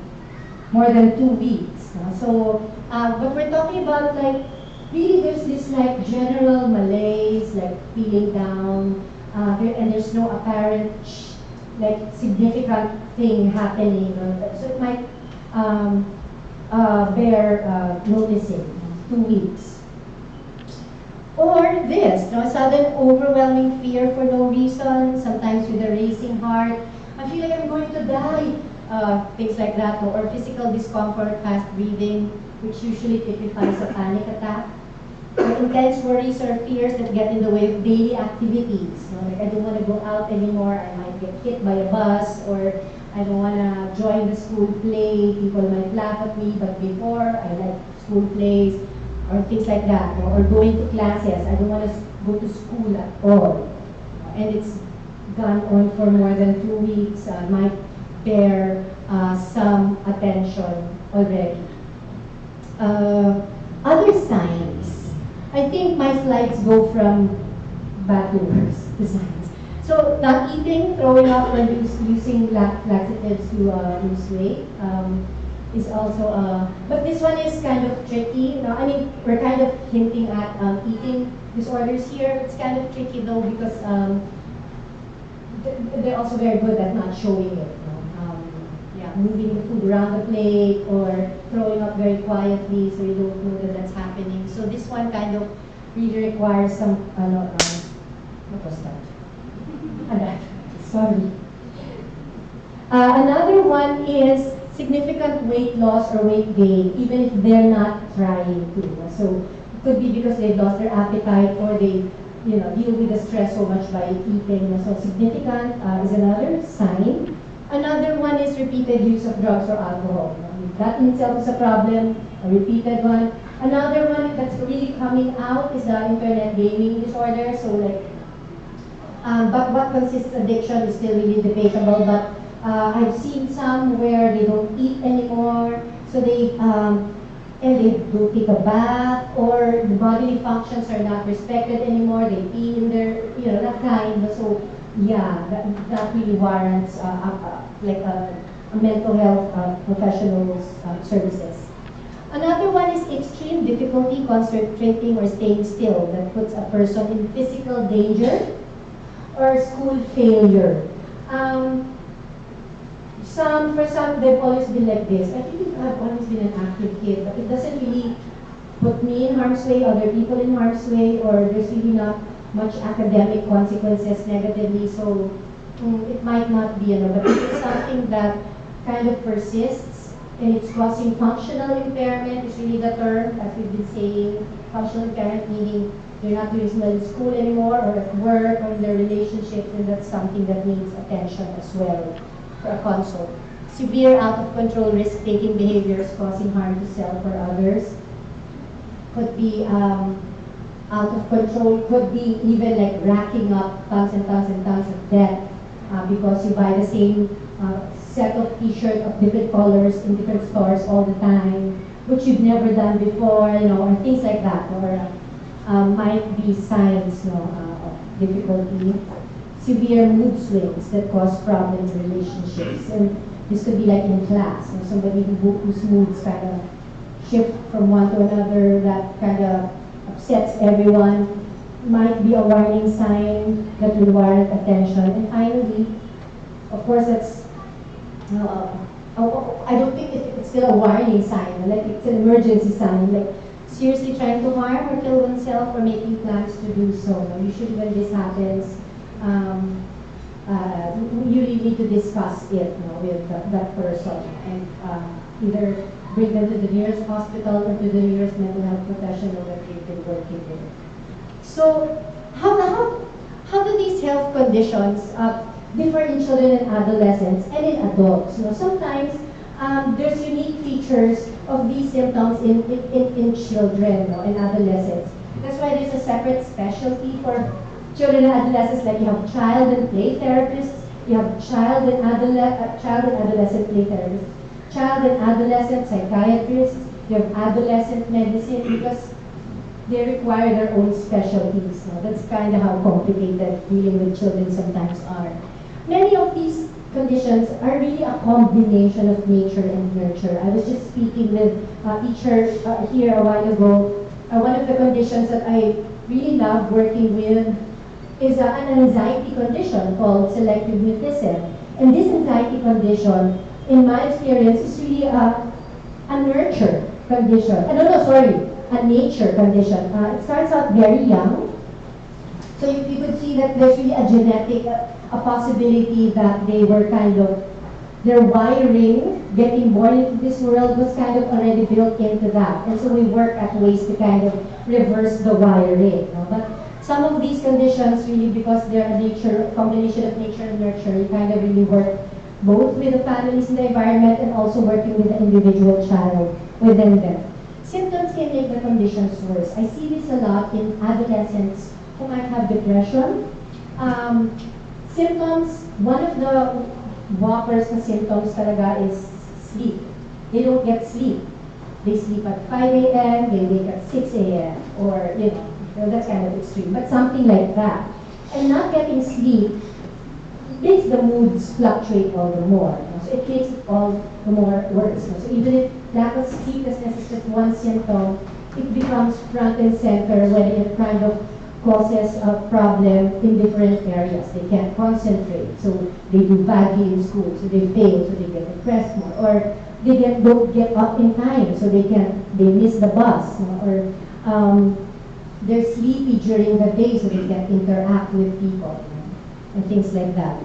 More than 2 weeks. No? So, but we're talking about like, really there's this like general malaise, like feeling down, and there's no apparent like significant thing happening. So it might bear noticing. 2 weeks. Or this, no, sudden overwhelming fear for no reason, sometimes with a racing heart. I feel like I'm going to die. Things like that, no? Or physical discomfort, fast breathing, which usually typifies a panic attack. Or intense worries or fears that get in the way of daily activities. No? Like I don't want to go out anymore, I might get hit by a bus, or I don't want to join the school play, people might laugh at me, but before I like school plays, or things like that, no? Or going to classes, I don't want to go to school at all. And it's gone on for more than 2 weeks, might bear some attention already. Other signs. I think my slides go from bad to worse to signs. So not eating, throwing up, or using laxatives to lose weight is also, but this one is kind of tricky. I mean, we're kind of hinting at eating disorders here. It's kind of tricky though because they're also very good at not showing it. Yeah, moving the food around the plate or throwing up very quietly so you don't know that that's happening. So this one kind of really requires some, what was that? Sorry. Another one is significant weight loss or weight gain, even if they're not trying to. So it could be because they've lost their appetite or they deal with the stress so much by eating. So significant is another sign. Another one is repeated use of drugs or alcohol. That in itself is a problem, a repeated one. Another one that's really coming out is the internet gaming disorder. So like, but what consists addiction is still really debatable. But I've seen some where they don't eat anymore, so they don't take a bath, or the bodily functions are not respected anymore. They pee in their, that kind. So yeah, that really warrants like a mental health professional's services. Another one is extreme difficulty concentrating or staying still that puts a person in physical danger or school failure. For some, they've always been like this. I think I've always been an active kid, but it doesn't really put me in harm's way, other people in harm's way, or there's really not much academic consequences negatively, so it might not be, but if it's something that kind of persists and it's causing functional impairment, is really the term, as we've been saying, functional impairment meaning they're not doing well in school anymore, or at work, or in their relationships, and that's something that needs attention as well for a consult. Severe out-of-control risk-taking behaviors causing harm to self or others. Could be out of control, could be even like racking up tons and tons and tons of debt because you buy the same set of t-shirts of different colors in different stores all the time, which you've never done before, or things like that, or might be signs of difficulty. Severe mood swings that cause problems in relationships, and this could be like in class, somebody whose moods kind of shift from one to another, that kind of upsets everyone, might be a warning sign that will warrant attention. And finally, of course, that's I don't think it's still a warning sign, like it's an emergency sign, like seriously trying to harm or kill oneself or making plans to do so. Usually when this happens, you really need to discuss it with that person and either bring them to the nearest hospital or to the nearest mental health professional that they've been working with. So how do these health conditions differ in children and adolescents and in adults? Sometimes there's unique features of these symptoms in children and adolescents. That's why there's a separate specialty for children and adolescents, like you have child and play therapists, you have child and adolescent play therapists, child and adolescent psychiatrists, you have adolescent medicine, because they require their own specialties. No? That's kind of how complicated dealing with children sometimes are. Many of these conditions are really a combination of nature and nurture. I was just speaking with a teacher here a while ago. One of the conditions that I really love working with is an anxiety condition called selective mutism. And this anxiety condition, in my experience, is really a nurture condition. No, sorry, a nature condition. It starts out very young. So you could see that there's really a genetic, a possibility that they were kind of, their wiring, getting born into this world was kind of already built into that. And so we work at ways to kind of reverse the wiring. No? But some of these conditions really, because they're a combination of nature and nurture, you kind of really work both with the families and the environment and also working with the individual child within them. Symptoms can make the conditions worse. I see this a lot in adolescents who might have depression. Symptoms, one of the whoppers na symptoms talaga is sleep. They don't get sleep. They sleep at 5 a.m., they wake at 6 a.m., or, that's kind of extreme, but something like that. And not getting sleep makes the moods fluctuate all the more. So it makes it all the more worse. So even if lack of sleeplessness is just one symptom, it becomes front and center when it kind of causes a problem in different areas. They can't concentrate, so they do badly in school, so they fail, so they get depressed more, or they don't get up in time, so they miss the bus, or they're sleepy during the day, so they can't interact with people, and things like that.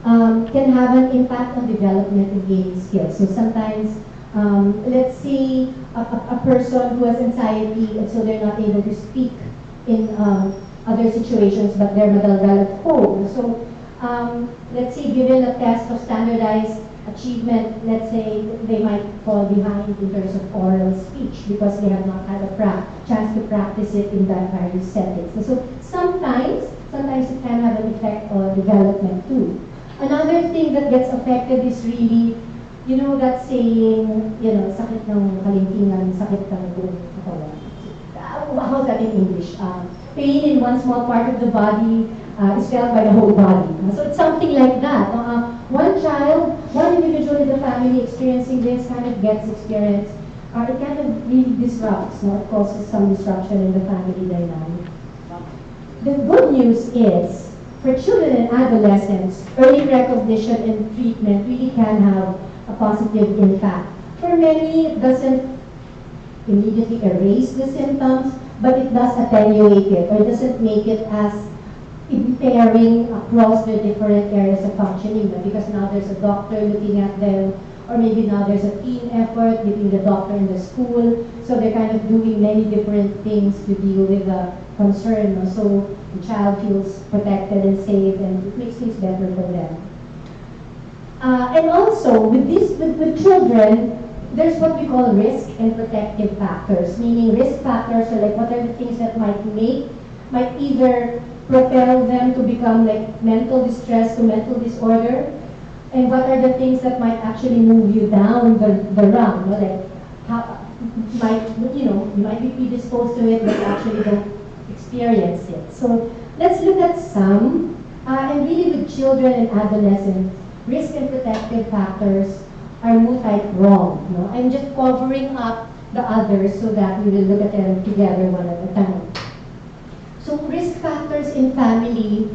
Can have an impact on development and gaining skills. So sometimes, let's say a person who has anxiety, and so they're not able to speak in other situations, but they're madaldal at home. So let's say given a test of standardized achievement, let's say they might fall behind in terms of oral speech because they have not had a chance to practice it in that various settings. So sometimes it can have an effect on development too. Another thing that gets affected is really, that saying, sakit ng kalintingan, sakit ng buong katawan. How's that in English? Pain in one small part of the body is felt by the whole body. So it's something like that. One individual in the family experiencing this kind of gets experience. It kind of really disrupts, it causes some disruption in the family dynamic. The good news is, for children and adolescents, early recognition and treatment really can have a positive impact. For many, it doesn't immediately erase the symptoms, but it does attenuate it, or it doesn't make it as impairing across the different areas of functioning. But because now there's a doctor looking at them, or maybe now there's a team effort between the doctor and the school, so they're kind of doing many different things to deal with the concern. So the child feels protected and safe, and it makes things better for them. And also, with children, there's what we call risk and protective factors, meaning risk factors are like what are the things that might either propel them to become like mental distress to mental disorder, and what are the things that might actually move you down the rung, like how you might be predisposed to it but actually don't experience it. So let's look at some, and really with children and adolescents, risk and protective factors are multi-pronged. I'm just covering up the others so that we will look at them together one at a time. So risk factors in family,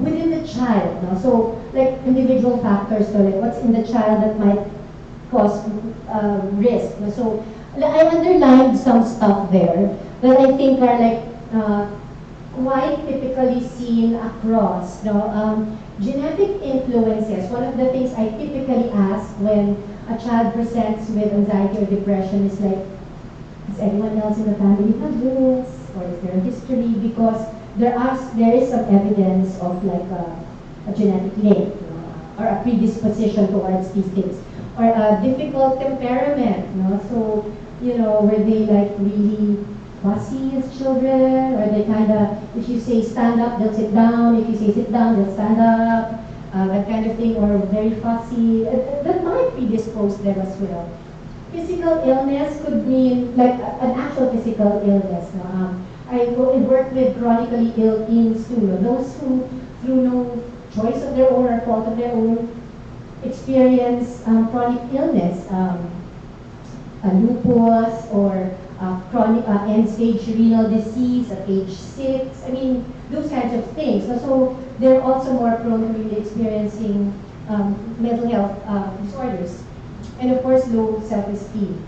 within the child. So like individual factors, so like what's in the child that might cause risk. So I underlined some stuff there that I think are like quite typically seen across. Genetic influences. One of the things I typically ask when a child presents with anxiety or depression is like, does anyone else in the family have this? Or is there a history? Because there is some evidence of like a genetic link, or a predisposition towards these things. Or a difficult temperament, so, where they like really fussy as children, or they kind of, if you say stand up, they'll sit down. If you say sit down, they'll stand up. That kind of thing, or very fussy. That might predispose them as well. Physical illness could mean like an actual physical illness. No? I work with chronically ill teens too. No? Those who, through no choice of their own or fault of their own, experience chronic illness, lupus or chronic end-stage renal disease at age 6. I mean, those kinds of things. So they're also more prone to really experiencing mental health disorders. And of course, low self-esteem.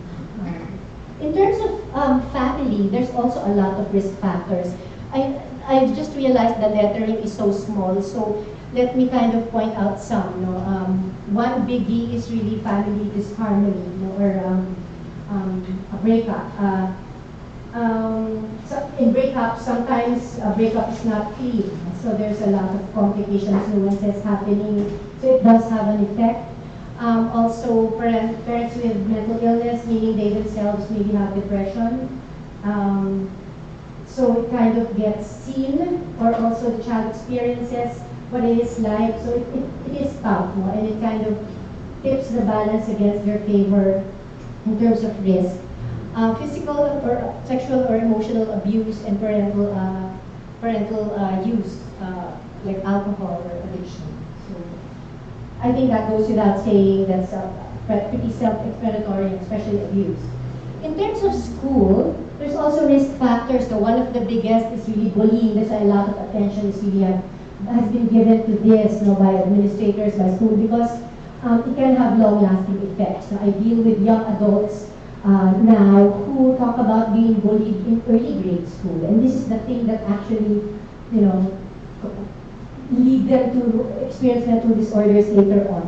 In terms of family, there's also a lot of risk factors. I just realized the lettering is so small, so let me kind of point out some. You know, one biggie is really family disharmony, you know, or a breakup. So in breakup, sometimes a breakup is not clean, so there's a lot of complications, nuances happening, so it does have an effect. Also, parents with mental illness, meaning they themselves maybe have depression. So it kind of gets seen, or also the child experiences what it is like. So it is tough, no? And it kind of tips the balance against their favor in terms of risk. Physical or sexual or emotional abuse and parental use, like alcohol or addiction. So I think that goes without saying. That's pretty self-explanatory, especially abuse. In terms of school, there's also risk factors. So one of the biggest is really bullying. There's a lot of attention is really has been given to this, you know, by administrators, by school, because it can have long-lasting effects. So I deal with young adults now who talk about being bullied in early grade school, and this is the thing that actually, you know, lead them to experience mental disorders later on.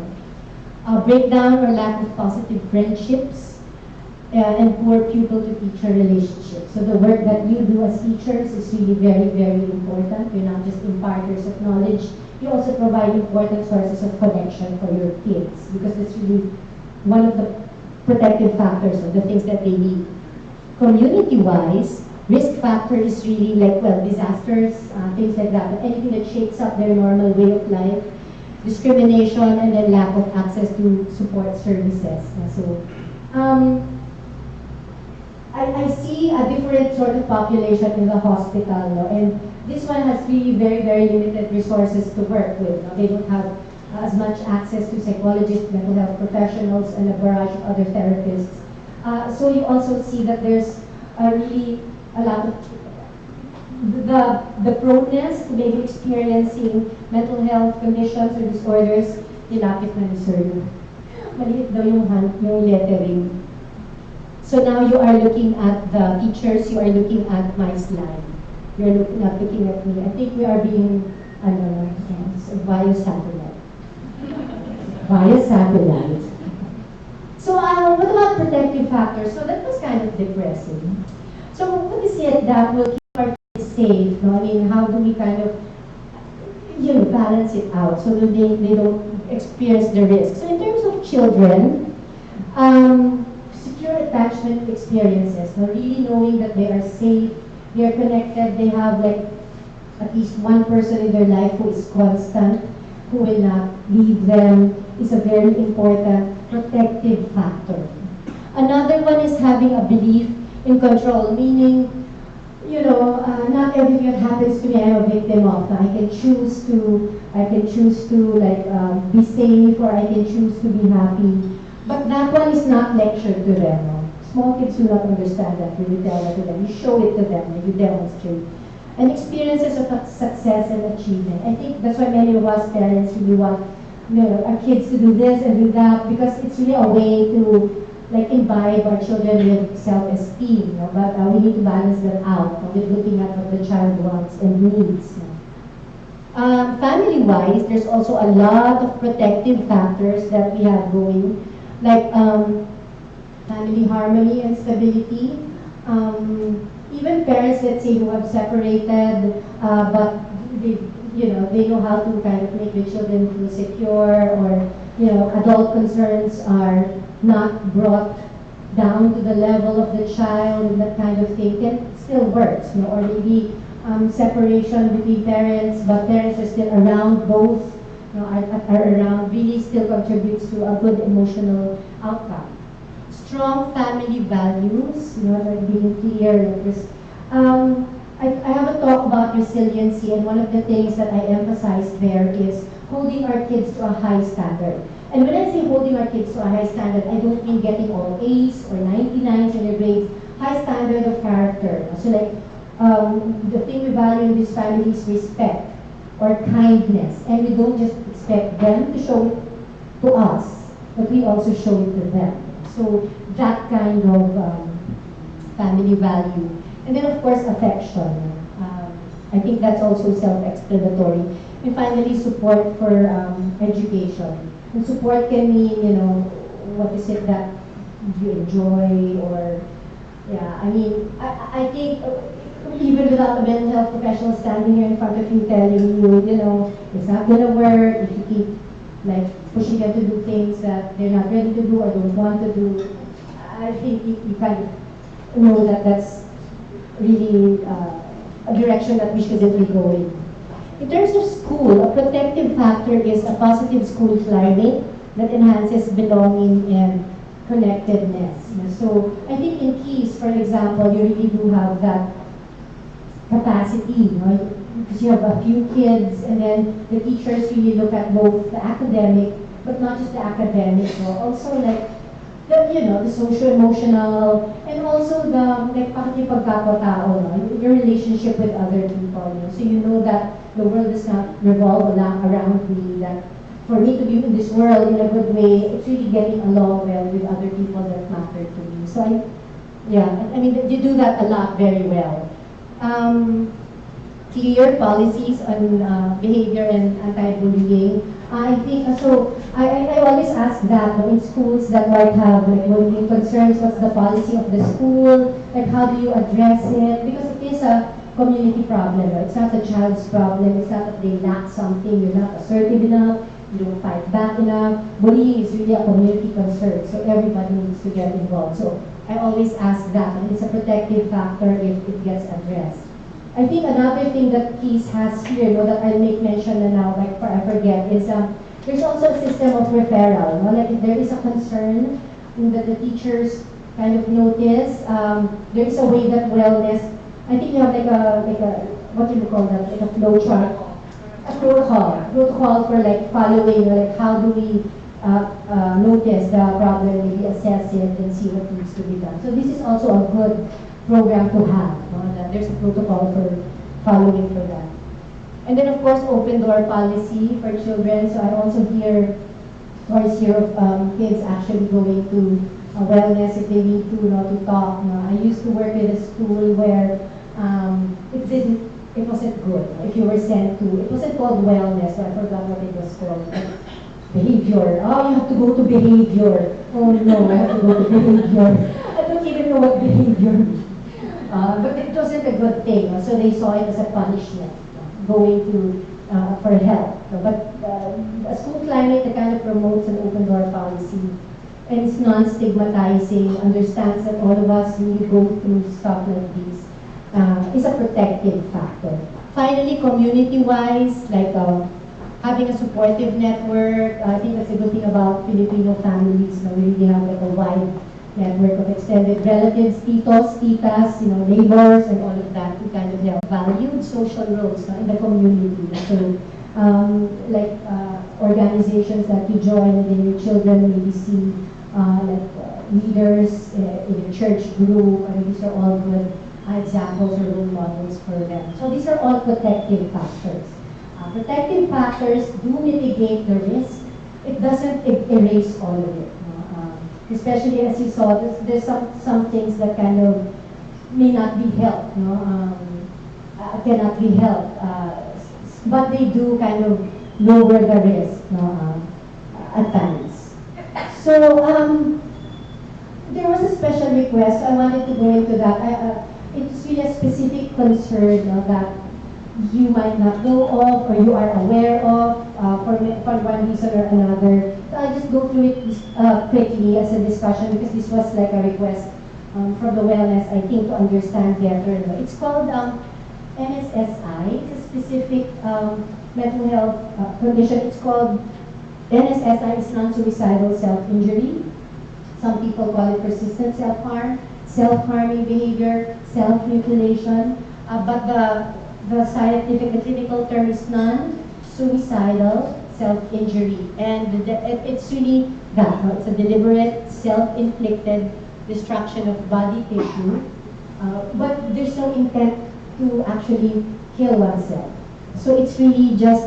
Breakdown or lack of positive friendships, and poor pupil-to-teacher relationships. So the work that you do as teachers is really very, very important. You're not just imparters of knowledge, you also provide important sources of connection for your kids, because that's really one of the protective factors of the things that they need. Community-wise, risk factor is really like, well, disasters, things like that, but anything that shakes up their normal way of life, discrimination, and then lack of access to support services. So, I see a different sort of population in the hospital, no? And this one has really very, very limited resources to work with. No? They don't have as much access to psychologists, mental health professionals, and a barrage of other therapists. So you also see that there's really a lot of the proneness to maybe experiencing mental health conditions or disorders, nilapit na ni Sir. Maliit daw yung lettering. So now you are looking at the teachers, you are looking at my slide. You're not looking at me. I think we are being, via satellite. Via satellite. So what about protective factors? So that was kind of depressing. So what is it that will keep our kids safe? No? I mean, how do we kind of, balance it out so that they don't experience the risk? So in terms of children, secure attachment experiences, no? Really knowing that they are safe, they are connected, they have like at least one person in their life who is constant, who will not leave them, is a very important protective factor. Another one is having a belief in control, meaning, not everything that happens to me I'm a victim of. I can choose to be safe, or I can choose to be happy. But that one is not lectured to them. No? Small kids do not understand that. You tell that to them. You show it to them. And you demonstrate. And experiences of success and achievement. I think that's why many of us parents really want our kids to do this and do that, because it's really a way to imbibe our children with self-esteem. But we need to balance that out with looking at what the child wants and needs. Family-wise, there's also a lot of protective factors that we have going, like family harmony and stability. Even parents, let's say, who have separated, but they know how to kind of make the children feel secure, or adult concerns are not brought down to the level of the child and that kind of thing can still works, or maybe separation between parents, but parents are still around, both are around, really still contributes to a good emotional outcome. Strong family values, like being clear, like this. I have a talk about resiliency, and one of the things that I emphasize there is holding our kids to a high standard. And when I say holding our kids to a high standard, I don't mean getting all A's or 99s in their grades. High standard of character. So like, the thing we value in this family is respect or kindness. And we don't just expect them to show it to us, but we also show it to them. So that kind of family value. And then of course, affection. I think that's also self-explanatory. And finally, support for education. And support can mean, what is it that you enjoy, or, yeah, I mean, I think even without a mental health professional standing here in front of you telling you, it's not gonna work if you keep, like, pushing them to do things that they're not ready to do or don't want to do. I think you kind of know that that's really a direction that we shouldn't be going. In terms of school, a protective factor is a positive school climate that enhances belonging and connectedness. So I think in Keys, for example, you really do have that capacity, because you have a few kids, and then the teachers really look at both the academic, but not just the academic, also like the social-emotional, and also the like pakikipagkapwa-tao, your relationship with other people. So you know that the world does not revolve around me, that for me to be in this world in a good way, it's really getting along well with other people that matter to me. So I mean, you do that a lot very well. Clear policies on behavior and anti-bullying. I think, so I always ask that in schools that might have like bullying concerns, what's the policy of the school, like how do you address it, because it is a community problem. It's not the child's problem, it's not that they lack something, you're not assertive enough, you don't fight back enough. Bullying is really a community concern, so everybody needs to get involved. So I always ask that, and it's a protective factor if it gets addressed. I think another thing that Keys has here, that I'll make mention na now, like I forget, is there's also a system of referral. Like if there is a concern that the teachers kind of notice, there's a way that wellness, I think you have like a what do you call that, like a flow chart, a protocol for like following, like how do we notice the problem, maybe assess it and see what needs to be done. So this is also a good program to have, that there's a protocol for following for that. And then of course, open door policy for children. So I also hear stories here of kids actually going to wellness if they need to talk. I used to work in a school where it wasn't good. If you were sent to, it wasn't called wellness, so I forgot what it was called. Behavior. Oh, you have to go to behavior. Oh no, I have to go to behavior. I don't even know what behavior means. But it wasn't a good thing, so they saw it as a punishment, going to for help. But a school climate that kind of promotes an open door policy, and it's non-stigmatizing, understands that all of us really go through stuff like this, is a protective factor. Finally, community-wise, like having a supportive network, I think that's a good thing about Filipino families. We really have like a wide network of extended relatives, titos, titas, neighbors, and all of that to kind of help. Valued social roles in the community. So, like organizations that you join, and then your children maybe see leaders in a church group. These are all good examples or role models for them. So these are all protective factors. Protective factors do mitigate the risk. It doesn't erase all of it. Especially as you saw, there's some things that kind of may not be helped, cannot be helped, but they do kind of lower the risk at times. So there was a special request, so I wanted to go into that. It's really a specific concern that you might not know of or you are aware of for one reason or another. So I'll just go through it quickly as a discussion because this was like a request from the wellness, I think, to understand better. It's called NSSI. It's a specific mental health condition. It's called NSSI. It's non-suicidal self-injury. Some people call it persistent self-harm, self-harming behavior, self-mutilation. But the scientific, the clinical term is non-suicidal self-injury. And it's really that. No? It's a deliberate, self-inflicted destruction of body tissue. But there's no intent to actually kill oneself. So it's really just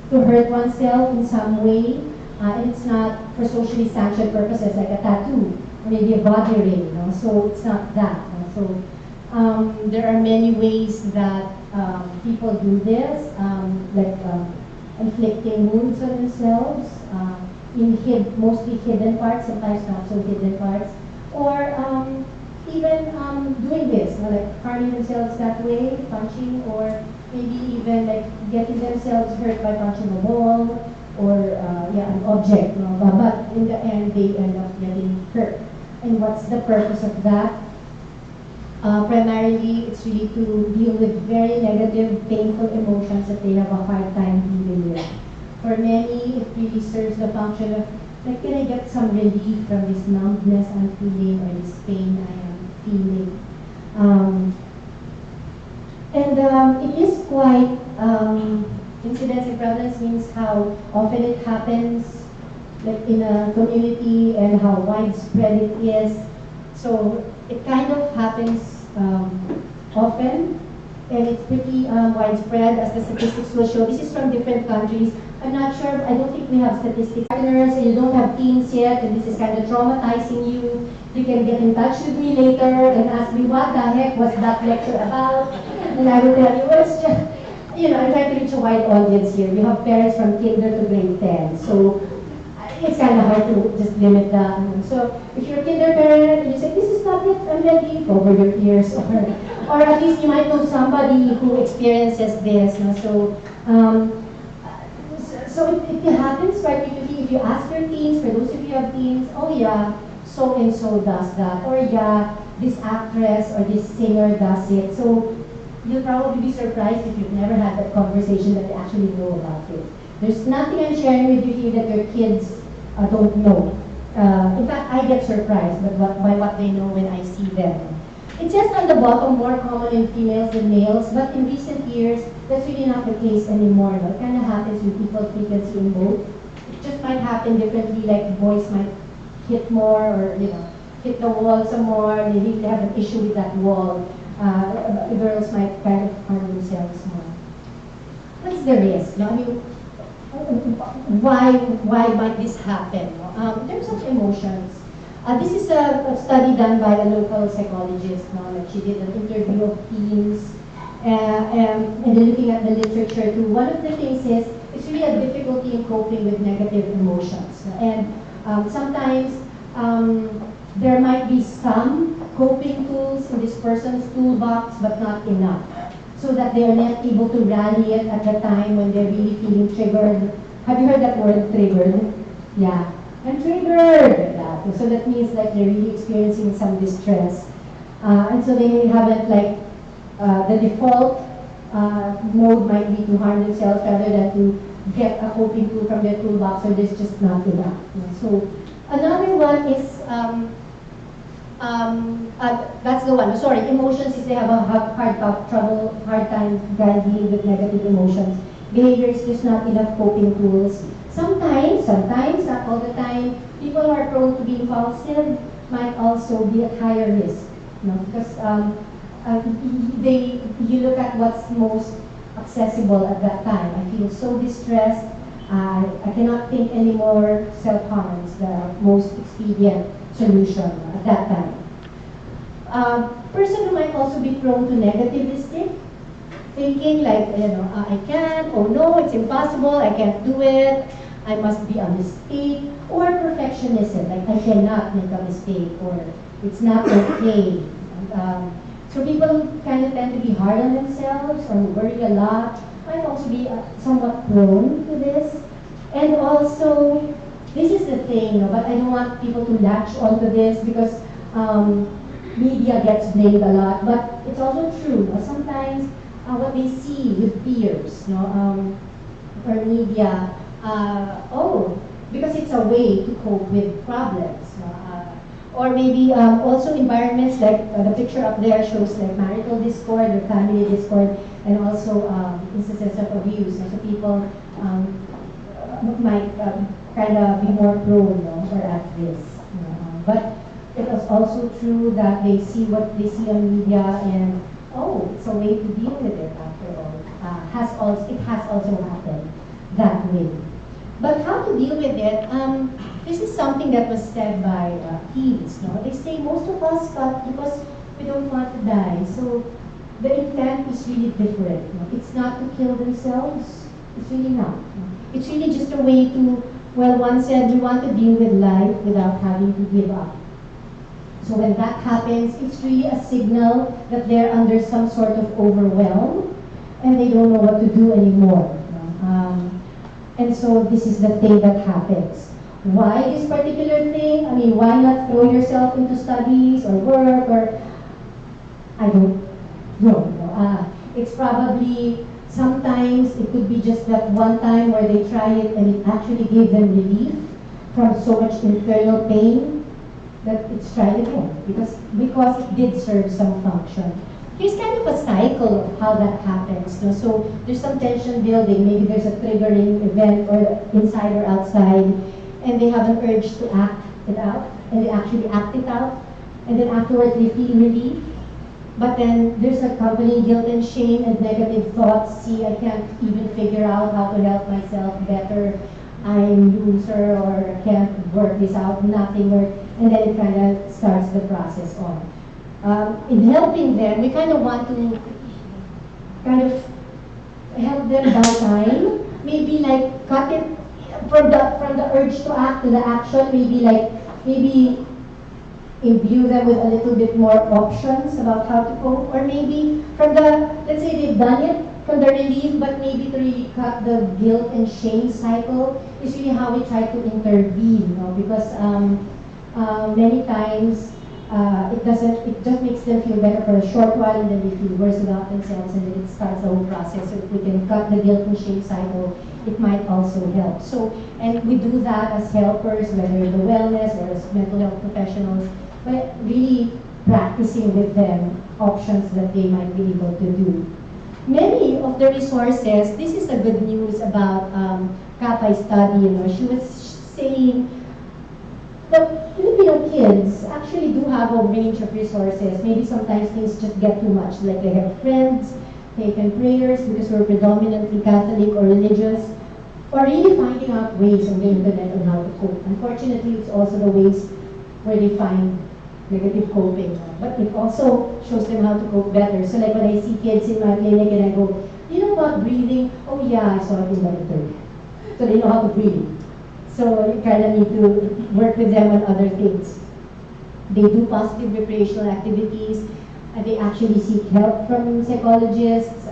to hurt oneself in some way. And it's not for socially sanctioned purposes like a tattoo or maybe a body ring. You know? So it's not that. So there are many ways that people do this, like inflicting wounds on themselves in mostly hidden parts, sometimes not so hidden parts, or even doing this, you know, like harming themselves that way, punching, or maybe even like getting themselves hurt by punching a wall or an object. You know, but in the end, they end up getting hurt. And what's the purpose of that? Primarily, it's really to deal with very negative, painful emotions that they have a hard time dealing with. For many, it really serves the function of, like, can I get some relief from this numbness I'm feeling or this pain I am feeling? It is quite, incidence and prevalence means how often it happens, like in a community, and how widespread it is. So it kind of happens often, and it's pretty widespread, as the statistics will show. This is from different countries. I'm not sure, I don't think we have statistics. Partners, and you don't have teens yet, and this is kind of traumatizing you. You can get in touch with me later and ask me what the heck was that lecture about, and I will tell you, well, it's just, you know, I'm trying to reach a wide audience here. We have parents from kinder to grade 10, so it's kind of hard to just limit that. So if you're a kinder parent and you say, this is not it, I'm ready, cover your ears, or at least you might know somebody who experiences this. No? So it happens quite frequently. If you ask your teens, for those of you who have teens, oh yeah, so and so does that, or yeah, this actress or this singer does it. So you'll probably be surprised if you've never had that conversation that they actually know about it. There's nothing I'm sharing with you here that your kids don't know. In fact, I get surprised by what they know when I see them. It says on the bottom, more common in females than males, but in recent years, that's really not the case anymore. No? It kind of happens with equal frequency in both. It just might happen differently, like boys might hit more, or hit the wall some more, maybe they have an issue with that wall. Girls might kind of harm themselves more. What's the risk? No? I mean, why might this happen? In terms of emotions, this is a study done by a local psychologist. Like she did an interview of teens, and then looking at the literature too. One of the things is it's really a difficulty in coping with negative emotions, and sometimes there might be some coping tools in this person's toolbox, but not enough, so that they are not able to rally it at the time when they're really feeling triggered. Have you heard that word, triggered? Yeah, I'm triggered. Yeah. So that means like they're really experiencing some distress. And so they haven't, like, the default mode might be to harm themselves rather than to get a coping tool from their toolbox, or there's just not enough. So another one is, that's the one. Sorry, emotions is they have a hard time dealing with negative emotions. Behavior is just not enough coping tools. Sometimes, not all the time, people who are prone to be impulsive might also be at higher risk. Because you look at what's most accessible at that time. I feel so distressed. I cannot think anymore. Self-harm is the most expedient solution at that time. Person who might also be prone to negativistic thinking, like, I can't, oh no, it's impossible, I can't do it, I must be a mistake, or perfectionism, like I cannot make a mistake, or it's not okay. So people who kind of tend to be hard on themselves or worry a lot might also be somewhat prone to this. And also, this is the thing, no, but I don't want people to latch onto this because media gets blamed a lot. But it's also true. Sometimes what they see with peers, no, or media, oh, because it's a way to cope with problems. No? Or maybe also environments like the picture up there shows like marital discord or family discord, and also instances of abuse. So people might kind of be more prone, no, or at risk. But it was also true that they see what they see on media, and oh, it's a way to deal with it after all. It has also happened that way. But how to deal with it? This is something that was said by teens. No, they say most of us got because we don't want to die. So the intent is really different. No? It's not to kill themselves. It's really not. No? It's really just a way to. Well, one said we want to deal with life without having to give up. So when that happens, it's really a signal that they're under some sort of overwhelm and they don't know what to do anymore. And so this is the thing that happens. Why this particular thing? I mean, why not throw yourself into studies or work or, I don't know. It's probably, sometimes it could be just that one time where they try it and it actually gave them relief from so much internal pain that it's tried again because it did serve some function. Here's kind of a cycle of how that happens. No? So there's some tension building. Maybe there's a triggering event or inside or outside, and they have an urge to act it out, and they actually act it out, and then afterwards they feel relief. But then there's accompanying guilt and shame and negative thoughts. See, I can't even figure out how to help myself better. I'm a loser, or I can't work this out, nothing, and then it kind of starts the process on. In helping them, we kind of want to kind of help them by time. Maybe like cut it from the urge to act to the action. Maybe imbue them with a little bit more options about how to cope. Or maybe from the, let's say they've done it from the relief, but maybe to really cut the guilt and shame cycle is really how we try to intervene. No? Because many times it just makes them feel better for a short while, and then they feel worse about themselves, and then it starts the whole process. So if we can cut the guilt and shame cycle, it might also help. So, and we do that as helpers, whether the wellness or as mental health professionals, but really practicing with them options that they might be able to do. Many of the resources, this is the good news about Kapai's study, she was saying the Filipino kids actually do have a range of resources. Maybe sometimes things just get too much, like they have friends, taken prayers because we're predominantly Catholic or religious, or really finding out ways on the internet on how to cope. Unfortunately, it's also the ways where they find negative coping, but it also shows them how to cope better. So like when I see kids in my clinic and I go, you know about breathing? Oh yeah, I saw it in the internet. So they know how to breathe. So you kind of need to work with them on other things. They do positive recreational activities, and they actually seek help from psychologists.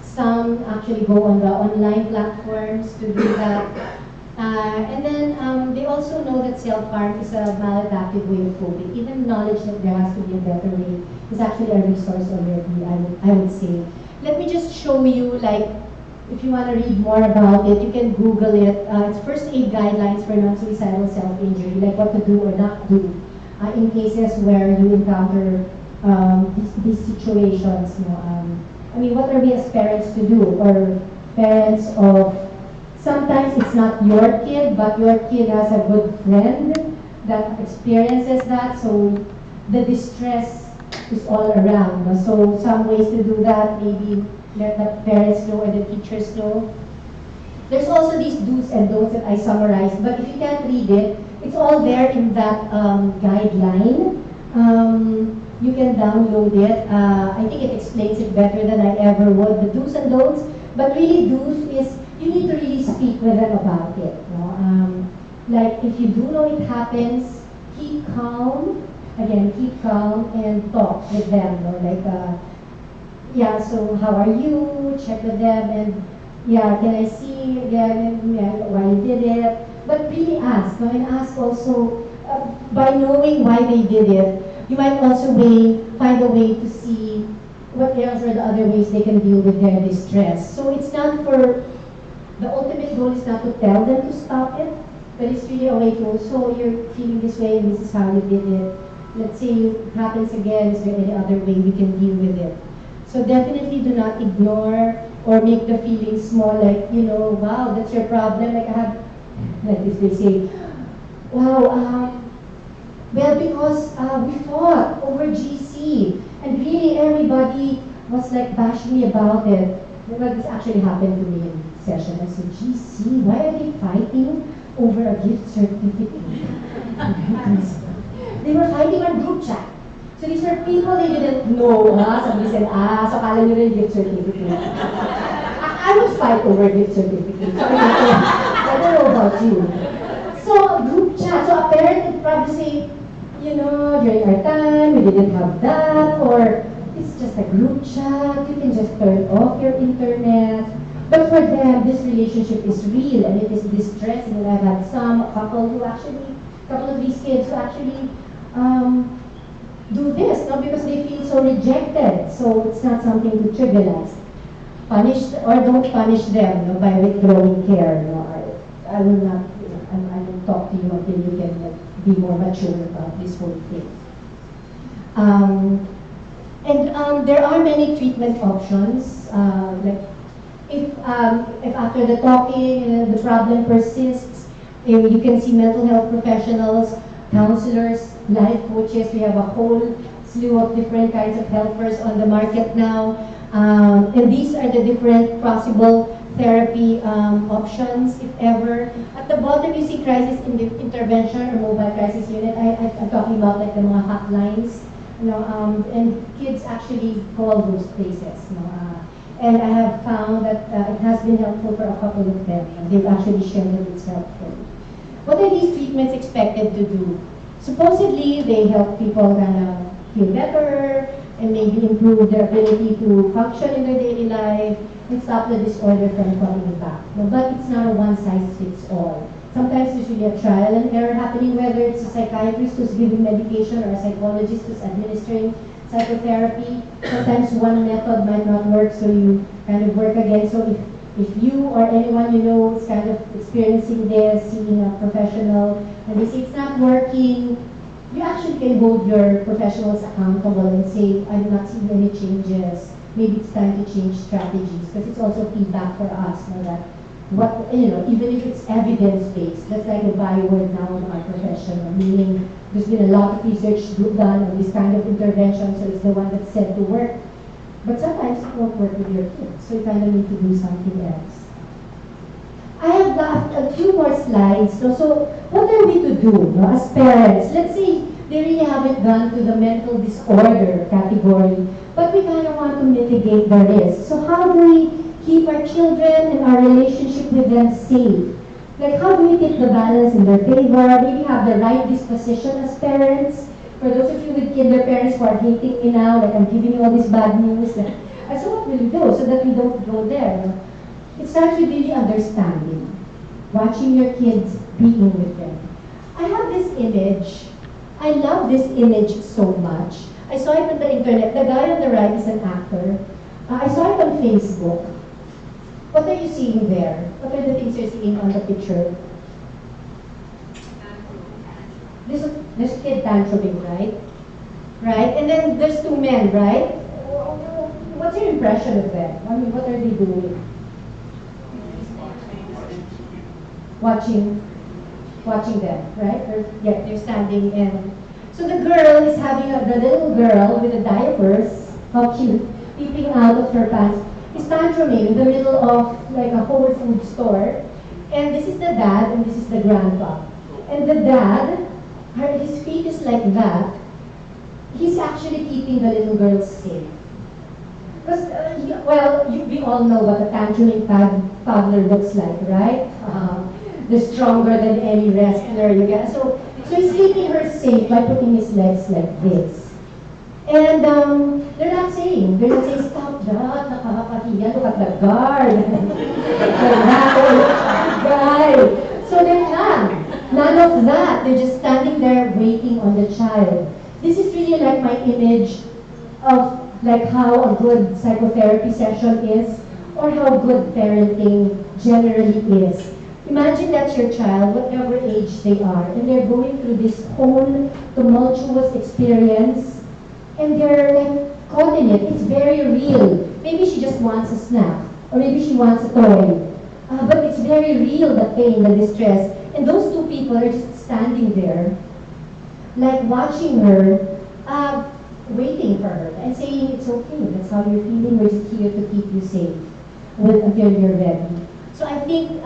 Some actually go on the online platforms to do that. And then they also know that self-harm is a maladaptive way of coping. Even knowledge that there has to be a better way is actually a resource already, I would say. Let me just show you, like, if you want to read more about it, you can Google it. It's first aid guidelines for non-suicidal self-injury, like what to do or not do in cases where you encounter these situations. I mean, what are we as parents to do? Or parents of, sometimes it's not your kid, but your kid has a good friend that experiences that, so the distress is all around. So some ways to do that, maybe let the parents know and the teachers know. There's also these do's and don'ts that I summarized, but if you can't read it, it's all there in that guideline. You can download it. I think it explains it better than I ever would, the do's and don'ts. But really do's is, you need to really speak with them about it. Like if you do know it happens, keep calm. Again, keep calm and talk with them. Like, yeah, so how are you? Check with them and yeah, can I see, yeah, yeah, why you did it? But really ask, no? And ask also, by knowing why they did it, you might also find a way to see what else are the other ways they can deal with their distress. So it's not for, the ultimate goal is not to tell them to stop it, but it's really a way to, so you're feeling this way and this is how you did it. Let's say it happens again, is there any other way we can deal with it? So definitely do not ignore or make the feeling small, like, wow, that's your problem. Like I have, like this, they say, wow, well, because we fought over GC, and really everybody was like bashing me about it. Well, this actually happened to me in session. I said, GC, why are they fighting over a gift certificate? They were fighting on group chat. So these are people they didn't know. Somebody said, so kala nyo rin gift certificate. I would fight over gift certificates. So I don't know about you. So group chat, so a parent would probably say, during our time, we didn't have that, or it's just a group chat, you can just turn off your internet. But for them, this relationship is real and it is distressing. And I've had a couple of these kids who actually do this, not because they feel so rejected. So it's not something to trivialize. Punish or don't punish them by withdrawing care. I will not. I will talk to you until you can be more mature about this whole thing. And there are many treatment options. Like if after the talking the problem persists, you can see mental health professionals, counselors, life coaches. We have a whole slew of different kinds of helpers on the market now. And these are the different possible therapy options, if ever. At the bottom, you see crisis intervention or mobile crisis unit. I'm talking about like the mga hotlines, and kids actually call those places. And I have found that it has been helpful for a couple of them. They've actually shown that it's helpful. What are these treatments expected to do? Supposedly, they help people kind of feel better and maybe improve their ability to function in their daily life and stop the disorder from coming back. But it's not a one-size-fits-all. Sometimes there's really a trial and error happening, whether it's a psychiatrist who's giving medication or a psychologist who's administering psychotherapy. Sometimes one method might not work, so you kind of work again. So if you or anyone you know is kind of experiencing this, seeing a professional, and they say it's not working, you actually can hold your professionals accountable and say, I'm not seeing any changes. Maybe it's time to change strategies, because it's also feedback for us. That even if it's evidence-based, that's like a byword now in our profession, meaning there's been a lot of research done on this kind of intervention, so it's the one that's said to work. But sometimes it won't work with your kids, so you kind of need to do something else. I have got a few more slides. So what are we to do as parents? Let's say they really haven't gone to the mental disorder category, but we kind of want to mitigate the risk. So how do we keep our children and our relationship with them safe? Like how do we keep the balance in their favor? Maybe have the right disposition as parents. For those of you with kinder parents who are hating me now, like I'm giving you all this bad news, so what will you do so that we don't go there? It starts with really understanding, watching your kids, being with them. I have this image. I love this image so much. I saw it on the internet. The guy on the right is an actor. I saw it on Facebook. What are you seeing there? What are the things you're seeing on the picture? There's a kid tantruming, right? Right? And then there's two men, right? What's your impression of them? I mean, what are they doing? Watching them, right? They're standing and so the girl is having the little girl with the diapers, how cute, peeping out of her pants, is tantruming in the middle of like a Whole Food store. And this is the dad and this is the grandpa. And the dad, his feet is like that. He's actually keeping the little girl safe. Because, we all know what a tantruming toddler looks like, right? They're stronger than any wrestler you get. So he's keeping her safe by putting his legs like this. And they're not saying, stop that, nakakahiya, look at the guard. Guy. So they're none of that. They're just standing there waiting on the child. This is really like my image of like how a good psychotherapy session is or how good parenting generally is. Imagine that's your child, whatever age they are, and they're going through this whole tumultuous experience and they're like caught in it. It's very real. Maybe she just wants a snack or maybe she wants a toy. But it's very real, the pain, the distress. And those two people are just standing there, like watching her, waiting for her, and saying, it's okay, that's how you're feeling, we're just here to keep you safe until you're ready. So I think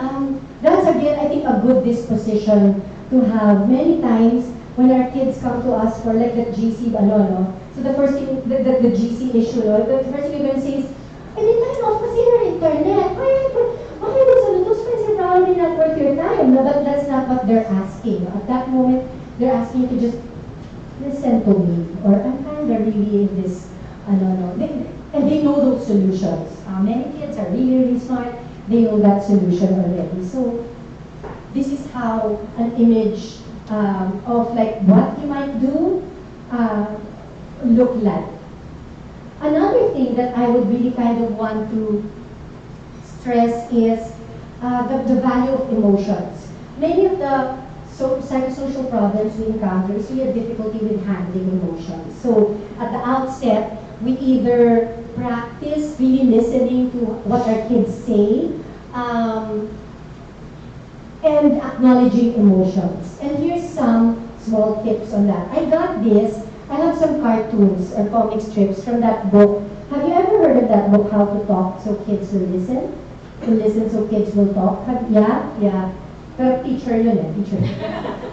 that's again, I think a good disposition to have many times when our kids come to us for like the GC, no? So the first thing, the GC issue, no? The first thing you're going to say is, I didn't turn off kasi your internet. Why was those friends are probably not worth your time? No, but that's not what they're asking. At that moment, they're asking you to just listen to me, or I'm kind of really in this, no. And they know those solutions. Many kids are really, really smart. They know that solution already. So this is how an image of like what you might do look like. Another thing that I would really kind of want to stress is the value of emotions. Many of the psychosocial problems we encounter is we have difficulty with handling emotions. So at the outset, we either practice really listening to what our kids say and acknowledging emotions. And here's some small tips on that. I got this. I have some cartoons or comic strips from that book. Have you ever heard of that book, How to Talk So Kids Will Listen? To listen so kids will talk. Yeah. Pero teacher yun teacher.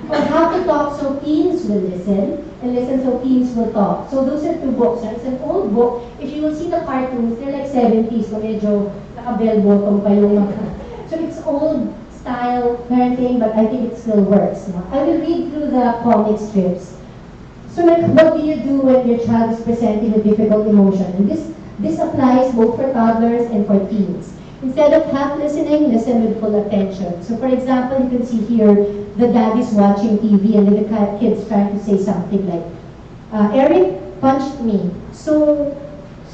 Or How to Talk So Teens Will Listen, and Listen So Teens Will Talk. So those are two books. It's an old book. If you will see the cartoons, they're like 70s, so medyo naka-bell bottom pa yung mga. So it's old style parenting, but I think it still works. No? I will read through the comic strips. So like, what do you do when your child is presenting a difficult emotion? And this applies both for toddlers and for teens. Instead of half listening, listen with full attention. So for example, you can see here, the dad is watching TV and then the kid's trying to say something like, Eric punched me. So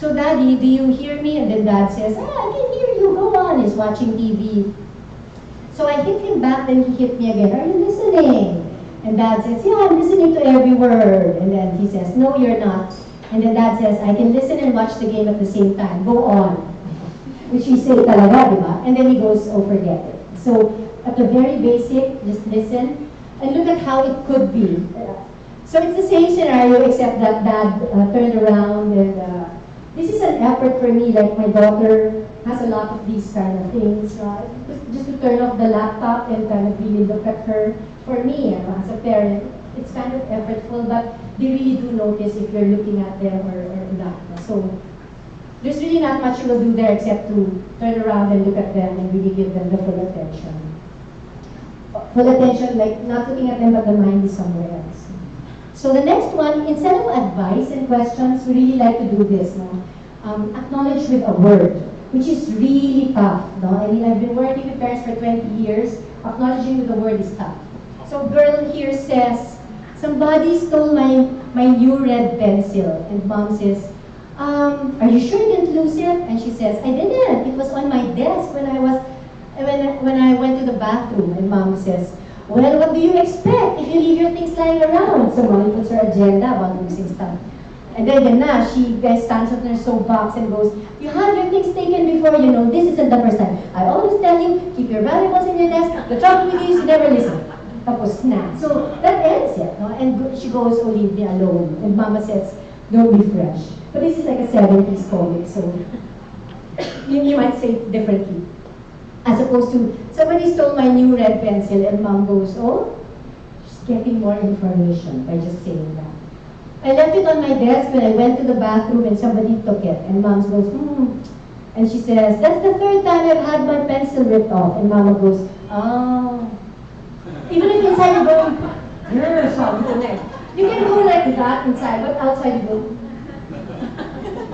daddy, do you hear me? And then dad says, I can hear you, go on, he's watching TV. So I hit him back, then he hit me again, are you listening? And dad says, yeah, I'm listening to every word. And then he says, no, you're not. And then dad says, I can listen and watch the game at the same time, go on. Which we say talaga, di ba? And then he goes, oh, forget it. So at the very basic, just listen and look at how it could be. So it's the same scenario except that dad turned around and this is an effort for me, like my daughter has a lot of these kind of things. Just to turn off the laptop and kind of really look at her. For me, as a parent, it's kind of effortful, but they really do notice if you're looking at them or not. So there's really not much you will do there except to turn around and look at them and really give them the full attention. Full attention, like not looking at them, but the mind is somewhere else. So the next one, instead of advice and questions, we really like to do this. No? Acknowledge with a word, which is really tough. No? I mean, I've been working with parents for 20 years. Acknowledging with a word is tough. So girl here says, somebody stole my new red pencil. And mom says, are you sure you didn't lose it? And she says, I didn't. It was on my desk when I went to the bathroom. And mom says, well, what do you expect if you leave your things lying around? So mommy puts her agenda about losing stuff. And then she stands up in her soapbox and goes, you had your things taken before, this isn't the first time. I always tell you, keep your valuables in your desk. The trouble with you is you never listen. Tapos na. So that ends it. No? And she goes, oh, leave me alone. And mama says, don't be fresh. But this is like a 70s comic, so you might say it differently. As opposed to, somebody stole my new red pencil and mom goes, oh, she's getting more information by just saying that. I left it on my desk when I went to the bathroom and somebody took it. And mom goes, And she says, that's the third time I've had my pencil ripped off. And mama goes, oh. Even if inside you go, you can go like that inside, but outside you go.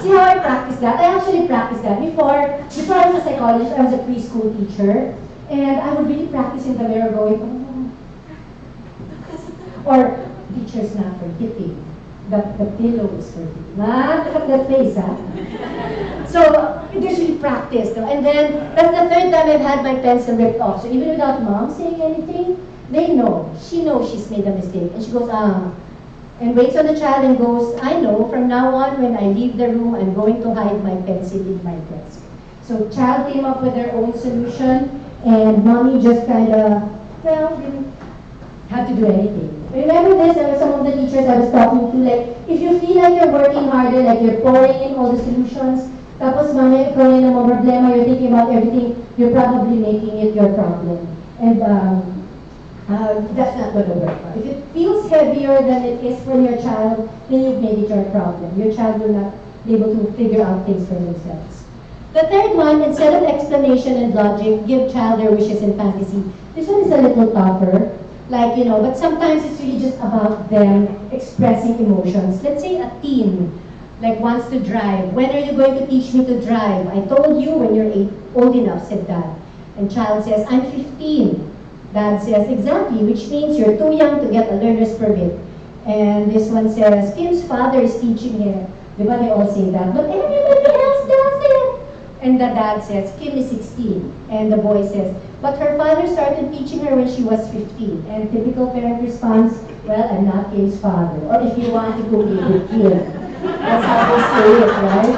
See how I practice that? I actually practiced that before I was a psychologist. I was a preschool teacher, and I would really practice in the mirror going, or teachers not forgetting. The pillow is forgetting. Look at that face, huh? So it usually practice, no? And then that's the third time I've had my pencil ripped off. So even without mom saying anything, they know. She knows she's made a mistake, and she goes, and waits on the child and goes, I know from now on when I leave the room, I'm going to hide my pencil in my desk. So child came up with their own solution, and mommy just kind of, well, didn't have to do anything. Remember this, there were some of the teachers I was talking to, like, if you feel like you're working harder, like you're pouring in all the solutions, tapos mamaya ikaw na namang problema, you're thinking about everything, you're probably making it your problem. And that's not going to work. If it feels heavier than it is for your child, then you've made it your problem. Your child will not be able to figure out things for themselves. The third one, instead of explanation and logic, give child their wishes and fantasy. This one is a little tougher. Like, but sometimes it's really just about them expressing emotions. Let's say a teen, like, wants to drive. When are you going to teach me to drive? I told you when you're old enough, said dad. And child says, I'm 15. Dad says, exactly, which means you're too young to get a learner's permit. And this one says, Kim's father is teaching her. Diba they all say that? But everybody else does it. And the dad says, Kim is 16. And the boy says, but her father started teaching her when she was 15. And typical parent response, well, I'm not Kim's father. Or if you want to go with Kim. That's how they say it, right?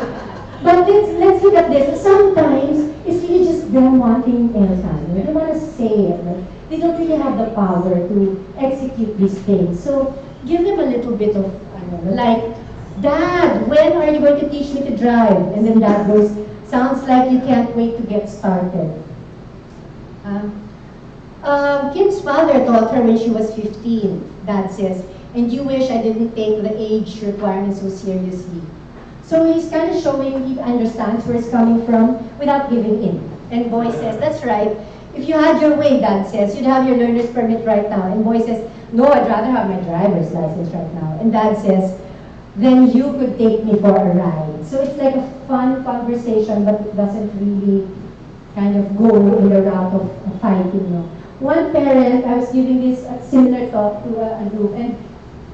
But let's look at this. Sometimes it's really just them wanting airtime. They want to say it. Right? They don't really have the power to execute these things. So give them a little bit of, like, Dad, when are you going to teach me to drive? And then Dad goes, sounds like you can't wait to get started. Kim's father taught her when she was 15, Dad says, and you wish I didn't take the age requirements so seriously. So he's kind of showing he understands where it's coming from without giving in. And boy says, that's right. If you had your way, Dad says, you'd have your learner's permit right now. And boy says, no, I'd rather have my driver's license right now. And Dad says, then you could take me for a ride. So it's like a fun conversation, but it doesn't really kind of go in the route of fighting. One parent, I was giving this similar talk to a group, and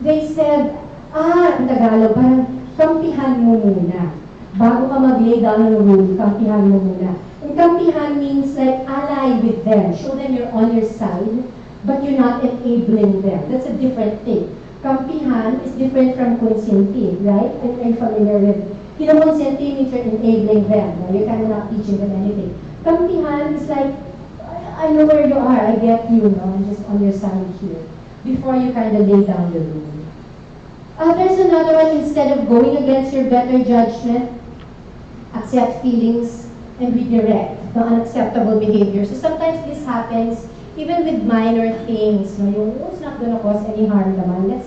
they said, in Tagalog, parang kampihan mo muna. Bago ka mag-lay down ng rule, kampihan mo muna. And kampihan means like ally with them. Show them you're on their side, but you're not enabling them. That's a different thing. Kampihan is different from consenting, right? And are you familiar with consenting means you're enabling them. You're kind of not teaching them anything. Kampihan is like, I know where you are, I get you, I'm just on your side here. Before you kind of lay down the rule. There's another one, instead of going against your better judgment, accept feelings and redirect the unacceptable behavior. So sometimes this happens even with minor things. It's not going to cause any harm naman.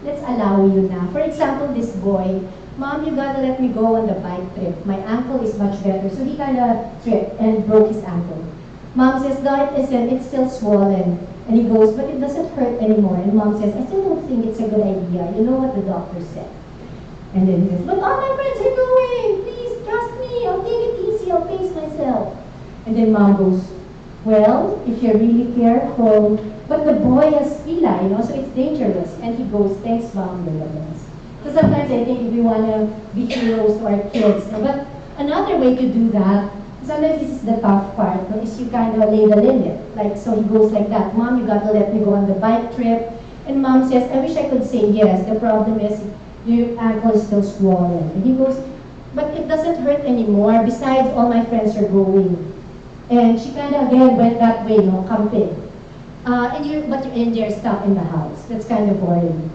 Let's allow you na. For example, this boy, Mom, you gotta let me go on the bike trip. My ankle is much better. So he kind of tripped and broke his ankle. Mom says, no, it isn't. It's still swollen. And he goes, but it doesn't hurt anymore. And Mom says, I still don't think it's a good idea. You know what the doctor said. And then he says, but all my friends are going. Please trust me. I'll take it easy. I'll pace myself. And then Mom goes, well, if you're really careful. But the boy has fila, so it's dangerous. And he goes, thanks, Mom, you're the best. So sometimes I think if we want to be heroes to our kids. But another way to do that, sometimes this is the tough part, is you kind of lay the limit. Like, so he goes like that, Mom, you got to let me go on the bike trip. And Mom says, I wish I could say yes. The problem is your ankle is still swollen. And he goes, but it doesn't hurt anymore. Besides, all my friends are going. And she kind of again went that way, camping. And you're stuck in the house. That's kind of boring.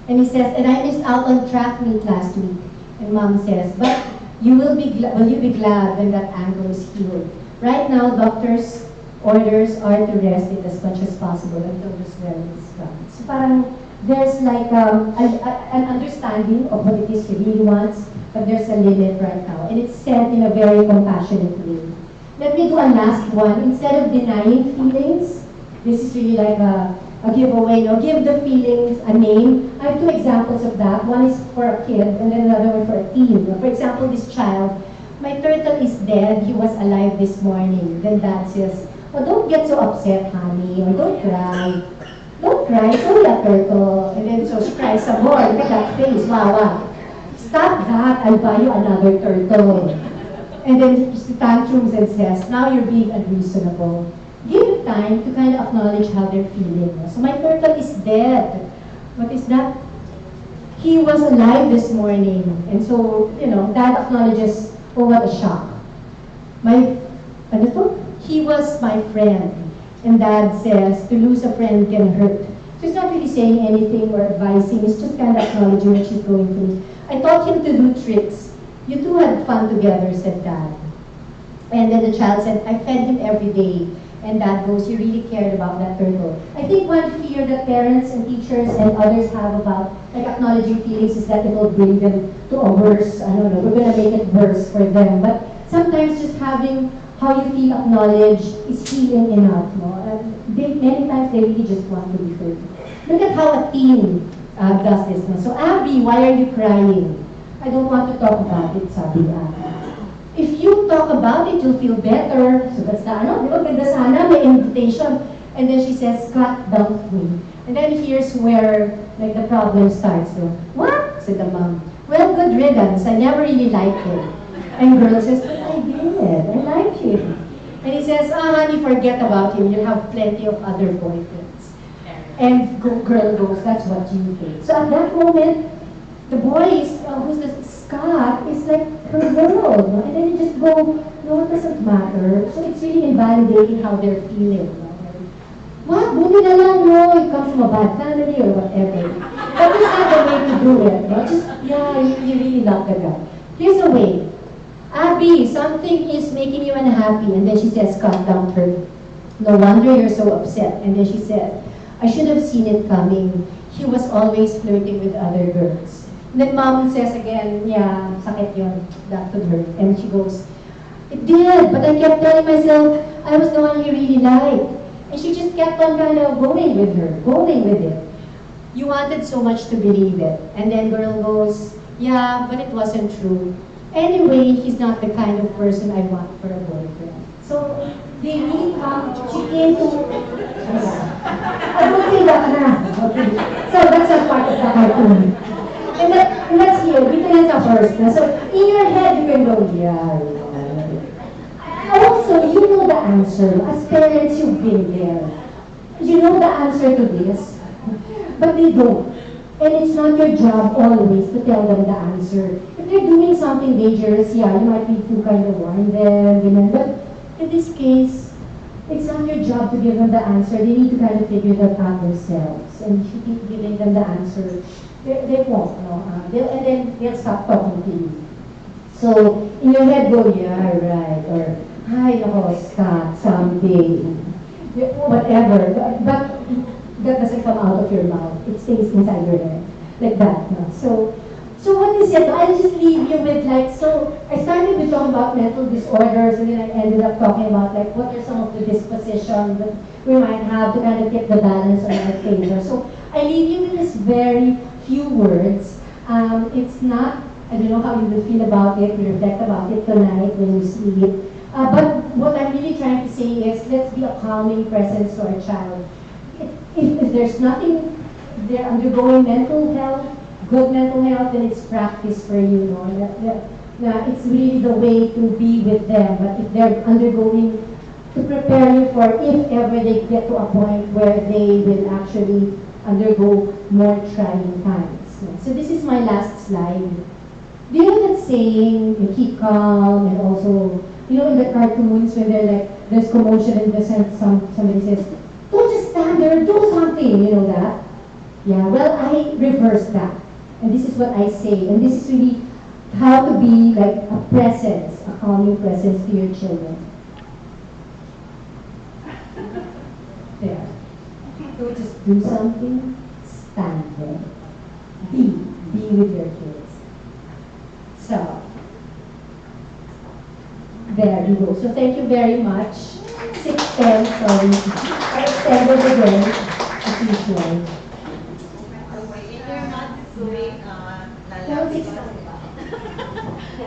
And he says, and I missed out on track meet last week. And Mom says, but will you be glad when that ankle is healed? Right now, doctors' orders are to rest it as much as possible until the swelling is gone. So parang there's like an understanding of what it is he really wants, but there's a limit right now. And it's said in a very compassionate way. Let me do a last one. Instead of denying feelings, this is really like a a giveaway, give the feelings a name. I have two examples of that. One is for a kid and then another one for a teen. For example, this child, my turtle is dead, he was alive this morning. Then dad says, oh, don't get so upset, honey, or don't cry. Don't cry, it's only a turtle. And then so she cries some more. Look at that face, wow. Stop that, I'll buy you another turtle. And then she tantrums and says, now you're being unreasonable. Give it time to kind of acknowledge how they're feeling. So my turtle is dead. What is that? He was alive this morning. And so, dad acknowledges, oh, what a shock. He was my friend. And dad says, to lose a friend can hurt. So he's not really saying anything or advising. He's just kind of acknowledging what she's going through. I taught him to do tricks. You two had fun together, said dad. And then the child said, I fed him every day. And dad goes, you really cared about that turtle. I think one fear that parents and teachers and others have about acknowledging feelings is that it will bring them to a worse, we're going to make it worse for them. But sometimes just having how you feel acknowledged is healing enough. Many times they really just want to be heard. Look at how a teen does this. No? So Abby, why are you crying? I don't want to talk about it, sabi Abby. If you talk about it, you'll feel better. So that's the di ba ganda sana, may invitation. And then she says, Scott dumped me. And then here's where the problem starts. No? What? Said the mom. Well, good riddance. I never really liked him. And girl says, but I did. I like him. And he says, honey, forget about him. You'll have plenty of other boyfriends. And girl goes, that's what you think. So at that moment, the boy who's the Scott is like her world. No? And then you just go, no, it doesn't matter. So it's really invalidating how they're feeling. No? What? Buti na lang, no? It comes from a bad family or whatever. That is not the way to do it. No? Just, you really love the guy. Here's a way. Abby, something is making you unhappy. And then she says, calm down, her. No wonder you're so upset. And then she said, I should have seen it coming. He was always flirting with other girls. And then mom says again, yeah, sakit yun. That could hurt. And she goes, it did, but I kept telling myself I was the one he really liked. And she just kept on kind of going with it. You wanted so much to believe it. And then girl goes, yeah, but it wasn't true. Anyway, he's not the kind of person I want for a boyfriend. So, they really she came to, I don't say that na. Okay. So, that's a part of the cartoon. And that's here, we can answer first. So, in your head, you can go, yeah. Also, you know the answer. As parents, you've been there. You know the answer to this, but they don't. And it's not your job always to tell them the answer. If they're doing something dangerous, yeah, you might need to kind of warn them, but in this case, it's not your job to give them the answer. They need to kind of figure that out themselves. And if you keep giving them the answer, they won't, no? And then they'll stop talking to you. So, in your head, go, yeah, right, or, hi, Scott, someday, whatever. But that doesn't come out of your mouth. It stays inside your head, like that. No? So what is it? I'll just leave you with so I started with talking about mental disorders, and then I ended up talking about what are some of the dispositions that we might have to kind of get the balance on our favor. So I leave you with this very few words. It's not, I don't know how you will feel about it, you reflect about it tonight when you see it. But what I'm really trying to say is, let's be a calming presence to our child. If there's nothing, they're undergoing mental health, good mental health, then it's practice for you. It's really the way to be with them. But if they're undergoing, to prepare you for if ever they get to a point where they will actually undergo more trying times. So this is my last slide. Do you know that saying, you keep calm, and also, in the cartoons when they're there's commotion and somebody says, don't just stand there, do something, you know that? Yeah, well, I reverse that. And this is what I say. And this is really how to be a presence, a calming presence to your children. There. Don't just do something, stand there. Be with your kids. So, there you go. So thank you very much. 6:10, sorry. I extended again. as usual. You're not doing Politics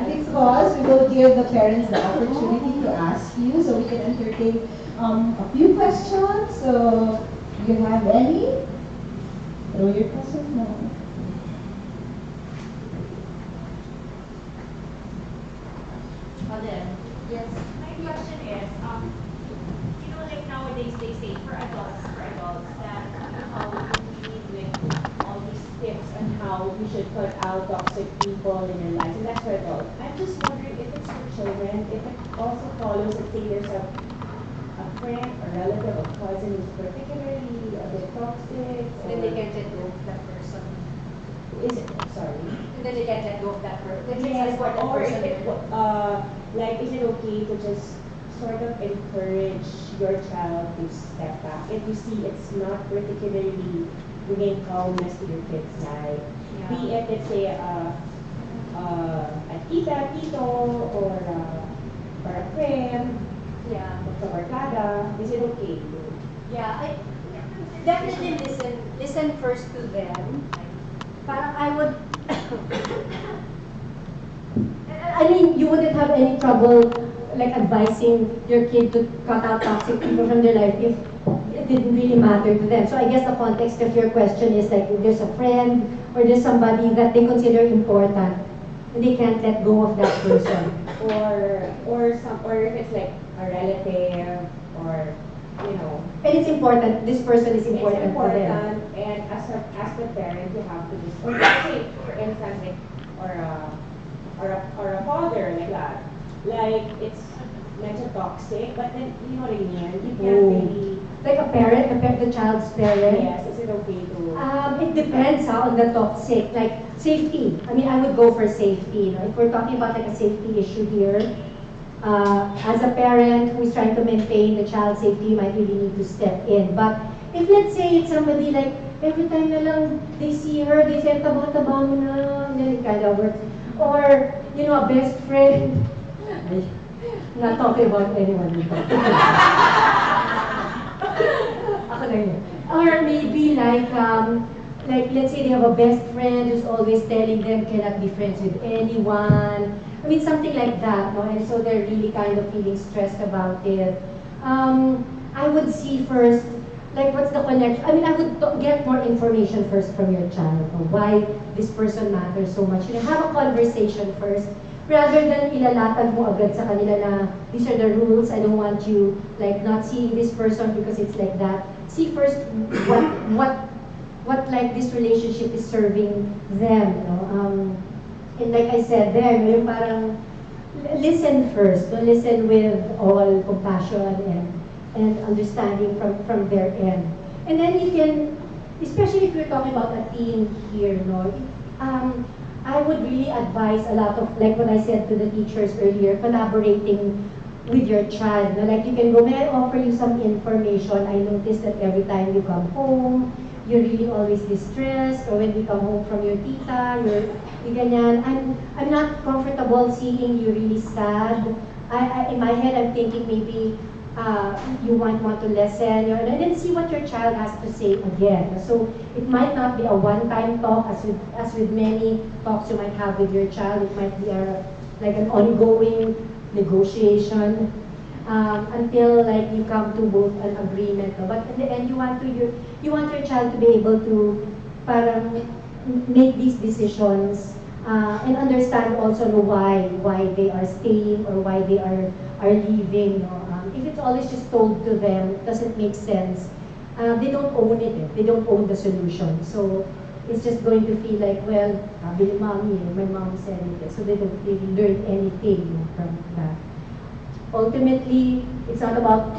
Because we will give the parents the opportunity to ask you, so we can entertain a few questions. So, do you have any? Throw your questions now. Yes. My question is, like nowadays they say for adults, that you need like all these tips on how we should cut out toxic people in your lives, and that's for adults. I'm just wondering if it's for children, if it also follows, let's say there's a friend, a relative, a cousin who's particularly a bit toxic, Then they can let go of that person. is it, sorry. And then they can let go of that person. Yes, or if it, like, is it okay to just sort of encourage your child to step back if you see it's not particularly bringing calmness to your kid's life? Yeah. Be it, let's say, a tita, tito, or a friend, Yeah. or barkada, is it okay to? Yeah, I definitely listen first to them. Parang I would, I mean, you wouldn't have any trouble like advising your kid to cut out toxic people from their life if it didn't really matter to them. So I guess the context of your question is like if there's a friend or there's somebody that they consider important and they can't let go of that person. Or if it's like a relative, or And it's important, this person is it's important to them. important, and as the parent, you have to just, or let's say, for instance, like, or a father, like that, like, it's medyo toxic, but then, you know what I mean, you can't Oh. really, Like a parent, the child's parent. yes, is it okay to, It depends on the toxic, like safety. I mean, I would go for safety. If we're talking about like a safety issue here, as a parent who is trying to maintain the child's safety, you might really need to step in. But if let's say it's somebody like every time na lang they see her, they say taba-taba mo na, and then it kind of works. Or a best friend. Not talking about anyone. Ako lang yun. Or maybe like let's say they have a best friend who's always telling them cannot be friends with anyone. I mean something like that, no? And so they're really kind of feeling stressed about it. I would see first, like what's the connection? I mean, I would get more information first from your child on why this person matters so much. Have a conversation first rather than ilalatag mo agad sa kanila na these are the rules, I don't want you like not seeing this person because it's like that. See first what like this relationship is serving them, and like I said there, yung parang listen first, listen with all compassion and understanding from their end. And then you can, especially if you're talking about a teen here, I would really advise a lot of, like what I said to the teachers earlier, collaborating with your child. Like you can go, may I offer you some information? I noticed that every time you come home, you're really always distressed, or when you come home from your tita, you're ganyan. I'm not comfortable seeing you really sad. In my head, I'm thinking maybe you might want to listen, and then see what your child has to say again. So it might not be a one-time talk, as with many talks you might have with your child. It might be like an ongoing negotiation until like you come to both an agreement. But in the end, you want your child to be able to parang make these decisions and understand also why they are staying or why they are leaving. If it's always just told to them, it doesn't make sense. They don't own it. They don't own the solution. So it's just going to feel like, well, sabi ni mommy, my mom said it. So they don't really learn anything from that. Ultimately, it's not about,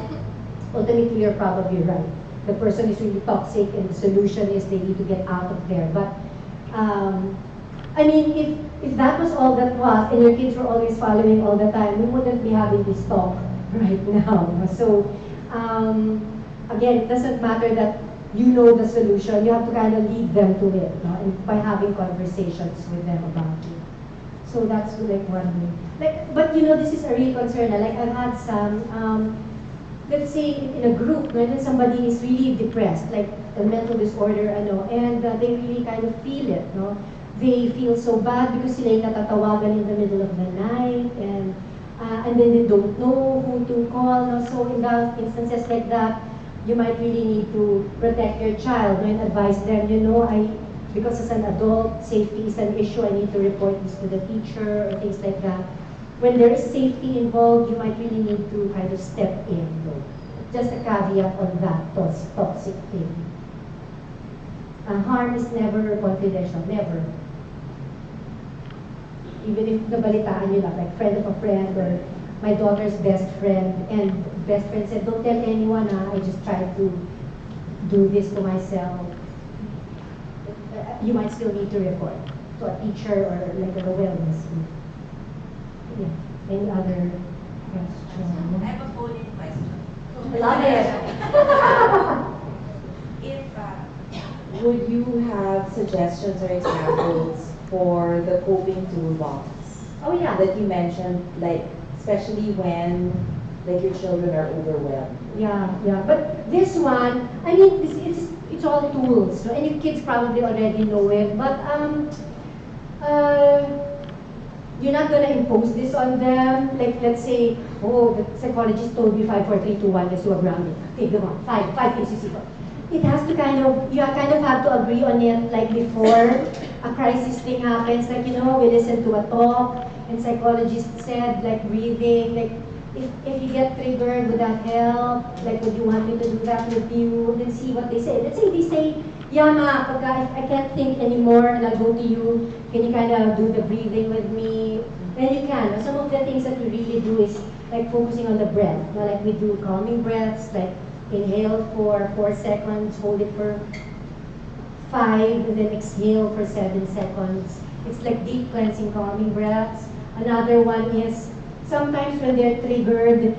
ultimately you're probably right. The person is really toxic and the solution is they need to get out of there. But, I mean, if that was all that was and your kids were always following all the time, we wouldn't be having this talk right now. So, again, it doesn't matter that you know the solution. You have to kind of lead them to it, and by having conversations with them about it. So that's like one way. But this is a real concern. Like I've had some, let's say in a group, when somebody is really depressed, like a mental disorder, and they really kind of feel it, no? They feel so bad because sila yung natatawagan in the middle of the night, and then they don't know who to call, no? So in that instances like that, you might really need to protect your child, no? And advise them, because as an adult, safety is an issue, I need to report this to the teacher, or things like that. When there is safety involved, you might really need to kind of step in, though. Just a caveat on that toxic thing. Harm is never confidential, never. Even if nabalitaan nyo lang, like friend of a friend, or my daughter's best friend, and best friend said, don't tell anyone, I just tried to do this to myself. You might still need to report to a teacher or like a wellness group. Yeah. Any other question? I have a phone-in question. Love it. If would you have suggestions or examples for the coping toolbox Oh yeah. that you mentioned, like especially when like your children are overwhelmed? Yeah. But this one, I mean, it's all tools, no? And your kids probably already know it. But you're not gonna impose this on them. Like let's say, oh, the psychologist told you 5, 4, 3, 2, 1, let's do a grounding. Okay, come on, five things you see. It has to you kind of have to agree on it like before a crisis thing happens. Like, we listen to a talk and psychologist said like breathing, like if you get triggered, would that help? Like, would you want me to do that with you? And then see what they say. Let's say they say, yeah, ma, pagka I can't think anymore and I'll go to you, can you kind of do the breathing with me? Then you can. Some of the things that we really do is like focusing on the breath. Like we do calming breaths, like inhale for 4 seconds, hold it for 5, and then exhale for 7 seconds. It's like deep cleansing calming breaths. Another one is sometimes when they're triggered,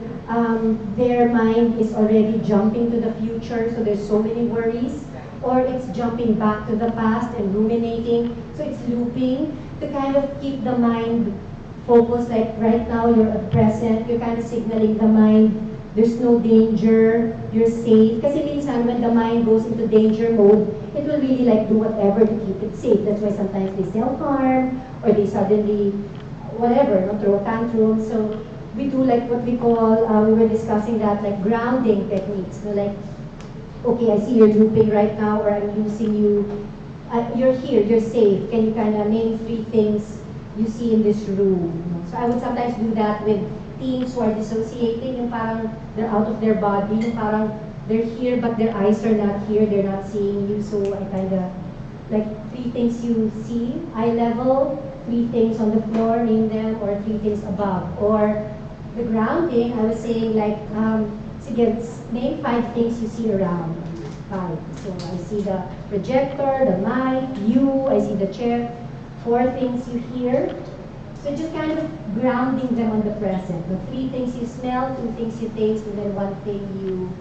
their mind is already jumping to the future, so there's so many worries, or it's jumping back to the past and ruminating, so it's looping to kind of keep the mind focused. Like right now, you're at present, you're kind of signaling the mind, there's no danger, you're safe. Kasi minsan when the mind goes into danger mode, it will really like do whatever to keep it safe. That's why sometimes they self-harm, or they suddenly whatever, throw tantrums. So we do like what we call, we were discussing that, like grounding techniques. Like, okay, I see you're looping right now, or I'm losing you. You're here, you're safe. Can you kind of name 3 things you see in this room? So I would sometimes do that with teens who are dissociating, yung parang they're out of their body, yung parang they're here but their eyes are not here, they're not seeing you. So I kind of, like 3 things you see, eye level, 3 things on the floor, name them, or 3 things above. Or the grounding, I was saying like, sige, name 5 things you see around. 5. So I see the projector, the mic, you, I see the chair. 4 things you hear. So just kind of grounding them on the present. The 3 things you smell, 2 things you taste, and then 1 thing you,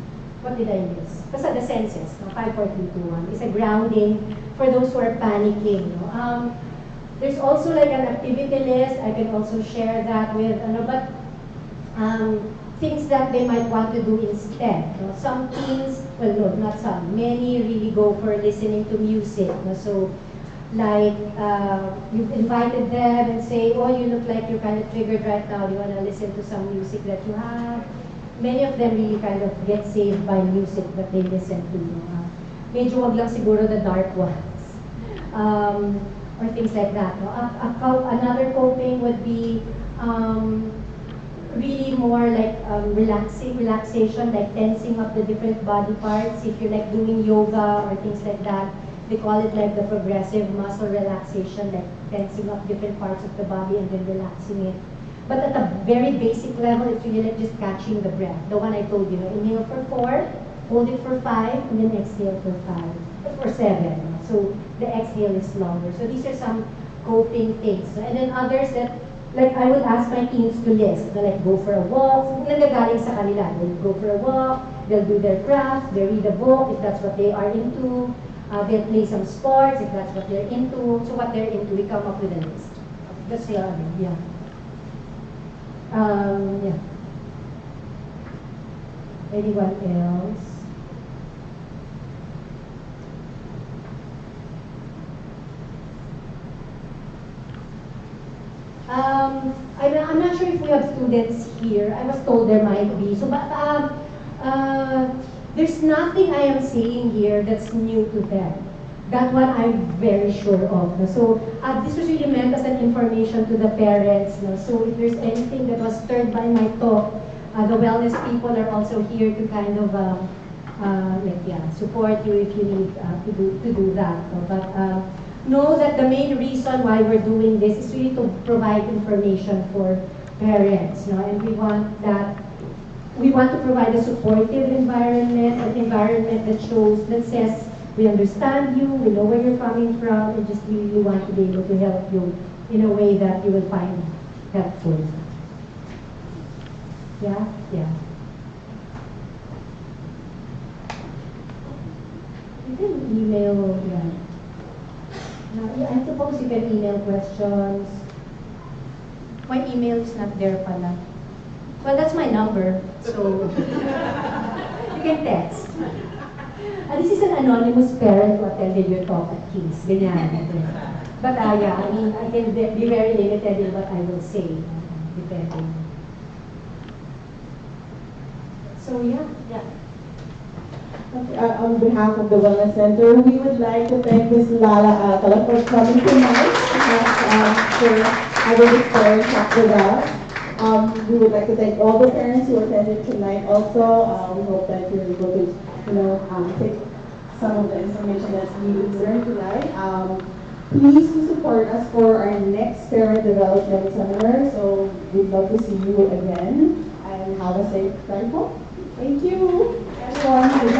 what did I miss? Basta the senses, 5, 4, 3, 2, 1. It's a grounding for those who are panicking. There's also like an activity list. I can also share that with, but things that they might want to do instead. Some teens, well, no, not some, many really go for listening to music. So like you've invited them and say, oh, you look like you're kind of triggered right now, do you want to listen to some music that you have? Many of them really kind of get saved by music that they listen to. Medyo wag lang siguro the dark ones. Or things like that. Another coping would be really more like relaxation, like tensing up the different body parts. If you're like doing yoga or things like that, they call it like the progressive muscle relaxation, like tensing up different parts of the body and then relaxing it. But at a very basic level, it's really like just catching the breath. The one I told you, inhale for 4, hold it for 5, and then exhale for 5, for 7. So the exhale is longer. So these are some coping things. And then others that, like I would ask my teens to list, like go for a walk. Nagagaling sa kanila. They'll go for a walk, they'll do their crafts, they'll read a book if that's what they are into. They'll play some sports if that's what they're into. So what they're into, we come up with a list. That's the other, yeah. Yeah. Anyone else? I'm not sure if we have students here. I was told there might be. So, but there's nothing I am saying here that's new to them. That one I'm very sure of. No? So, this was really meant as an information to the parents. No? So, if there's anything that was stirred by my talk, the wellness people are also here to kind of support you if you need to do that. No? But know that the main reason why we're doing this is really to provide information for parents. No? And we want to provide a supportive environment, an environment that says, we understand you, we know where you're coming from, and just really want to be able to help you in a way that you will find helpful. Yeah? Yeah. You can email, I suppose you can email questions. My email is not there pala. Well, that's my number, so you can text. This is an anonymous parent who attended your talk at King's. Ganyan. But yeah, I mean, I can be very limited in what I will say, depending. So yeah. Okay, on behalf of the Wellness Center, we would like to thank Ms. Lala Alcala for coming tonight for having this parent talk with us. We would like to thank all the parents who attended tonight also. We hope that you're able to, take some of the information that we learned tonight. Please to support us for our next parent development seminar. So we'd love to see you again and have a safe drive home. Thank you, everyone.